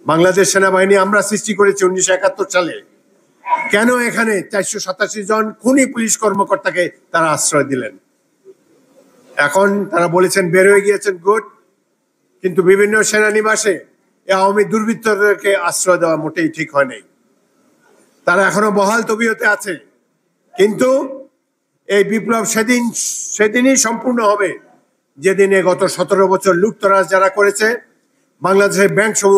বাংলাদেশ সেনাবাহিনী আমরা সৃষ্টি করেছি ১৯৭১ সালে, কেন এখানে ৪৮৭ জন খুনি পুলিশ কর্মকর্তাকে তারা আশ্রয় দিলেন? এখন তারা বলেছেন বের হয়ে গিয়েছেন, গুড, কিন্তু বিভিন্ন সেনানিবাসে আওয়ামী দুর্বৃত্তদেরকে আশ্রয় দেওয়া মোটেই ঠিক হয় নাই। তারা এখনো বহাল তবিয়তে আছে। কিন্তু এই বিপ্লব সেদিনই সম্পূর্ণ হবে যেদিনে গত ১৭ বছর লুটতরাজ যারা করেছে, বাংলাদেশের ব্যাংক সমূহ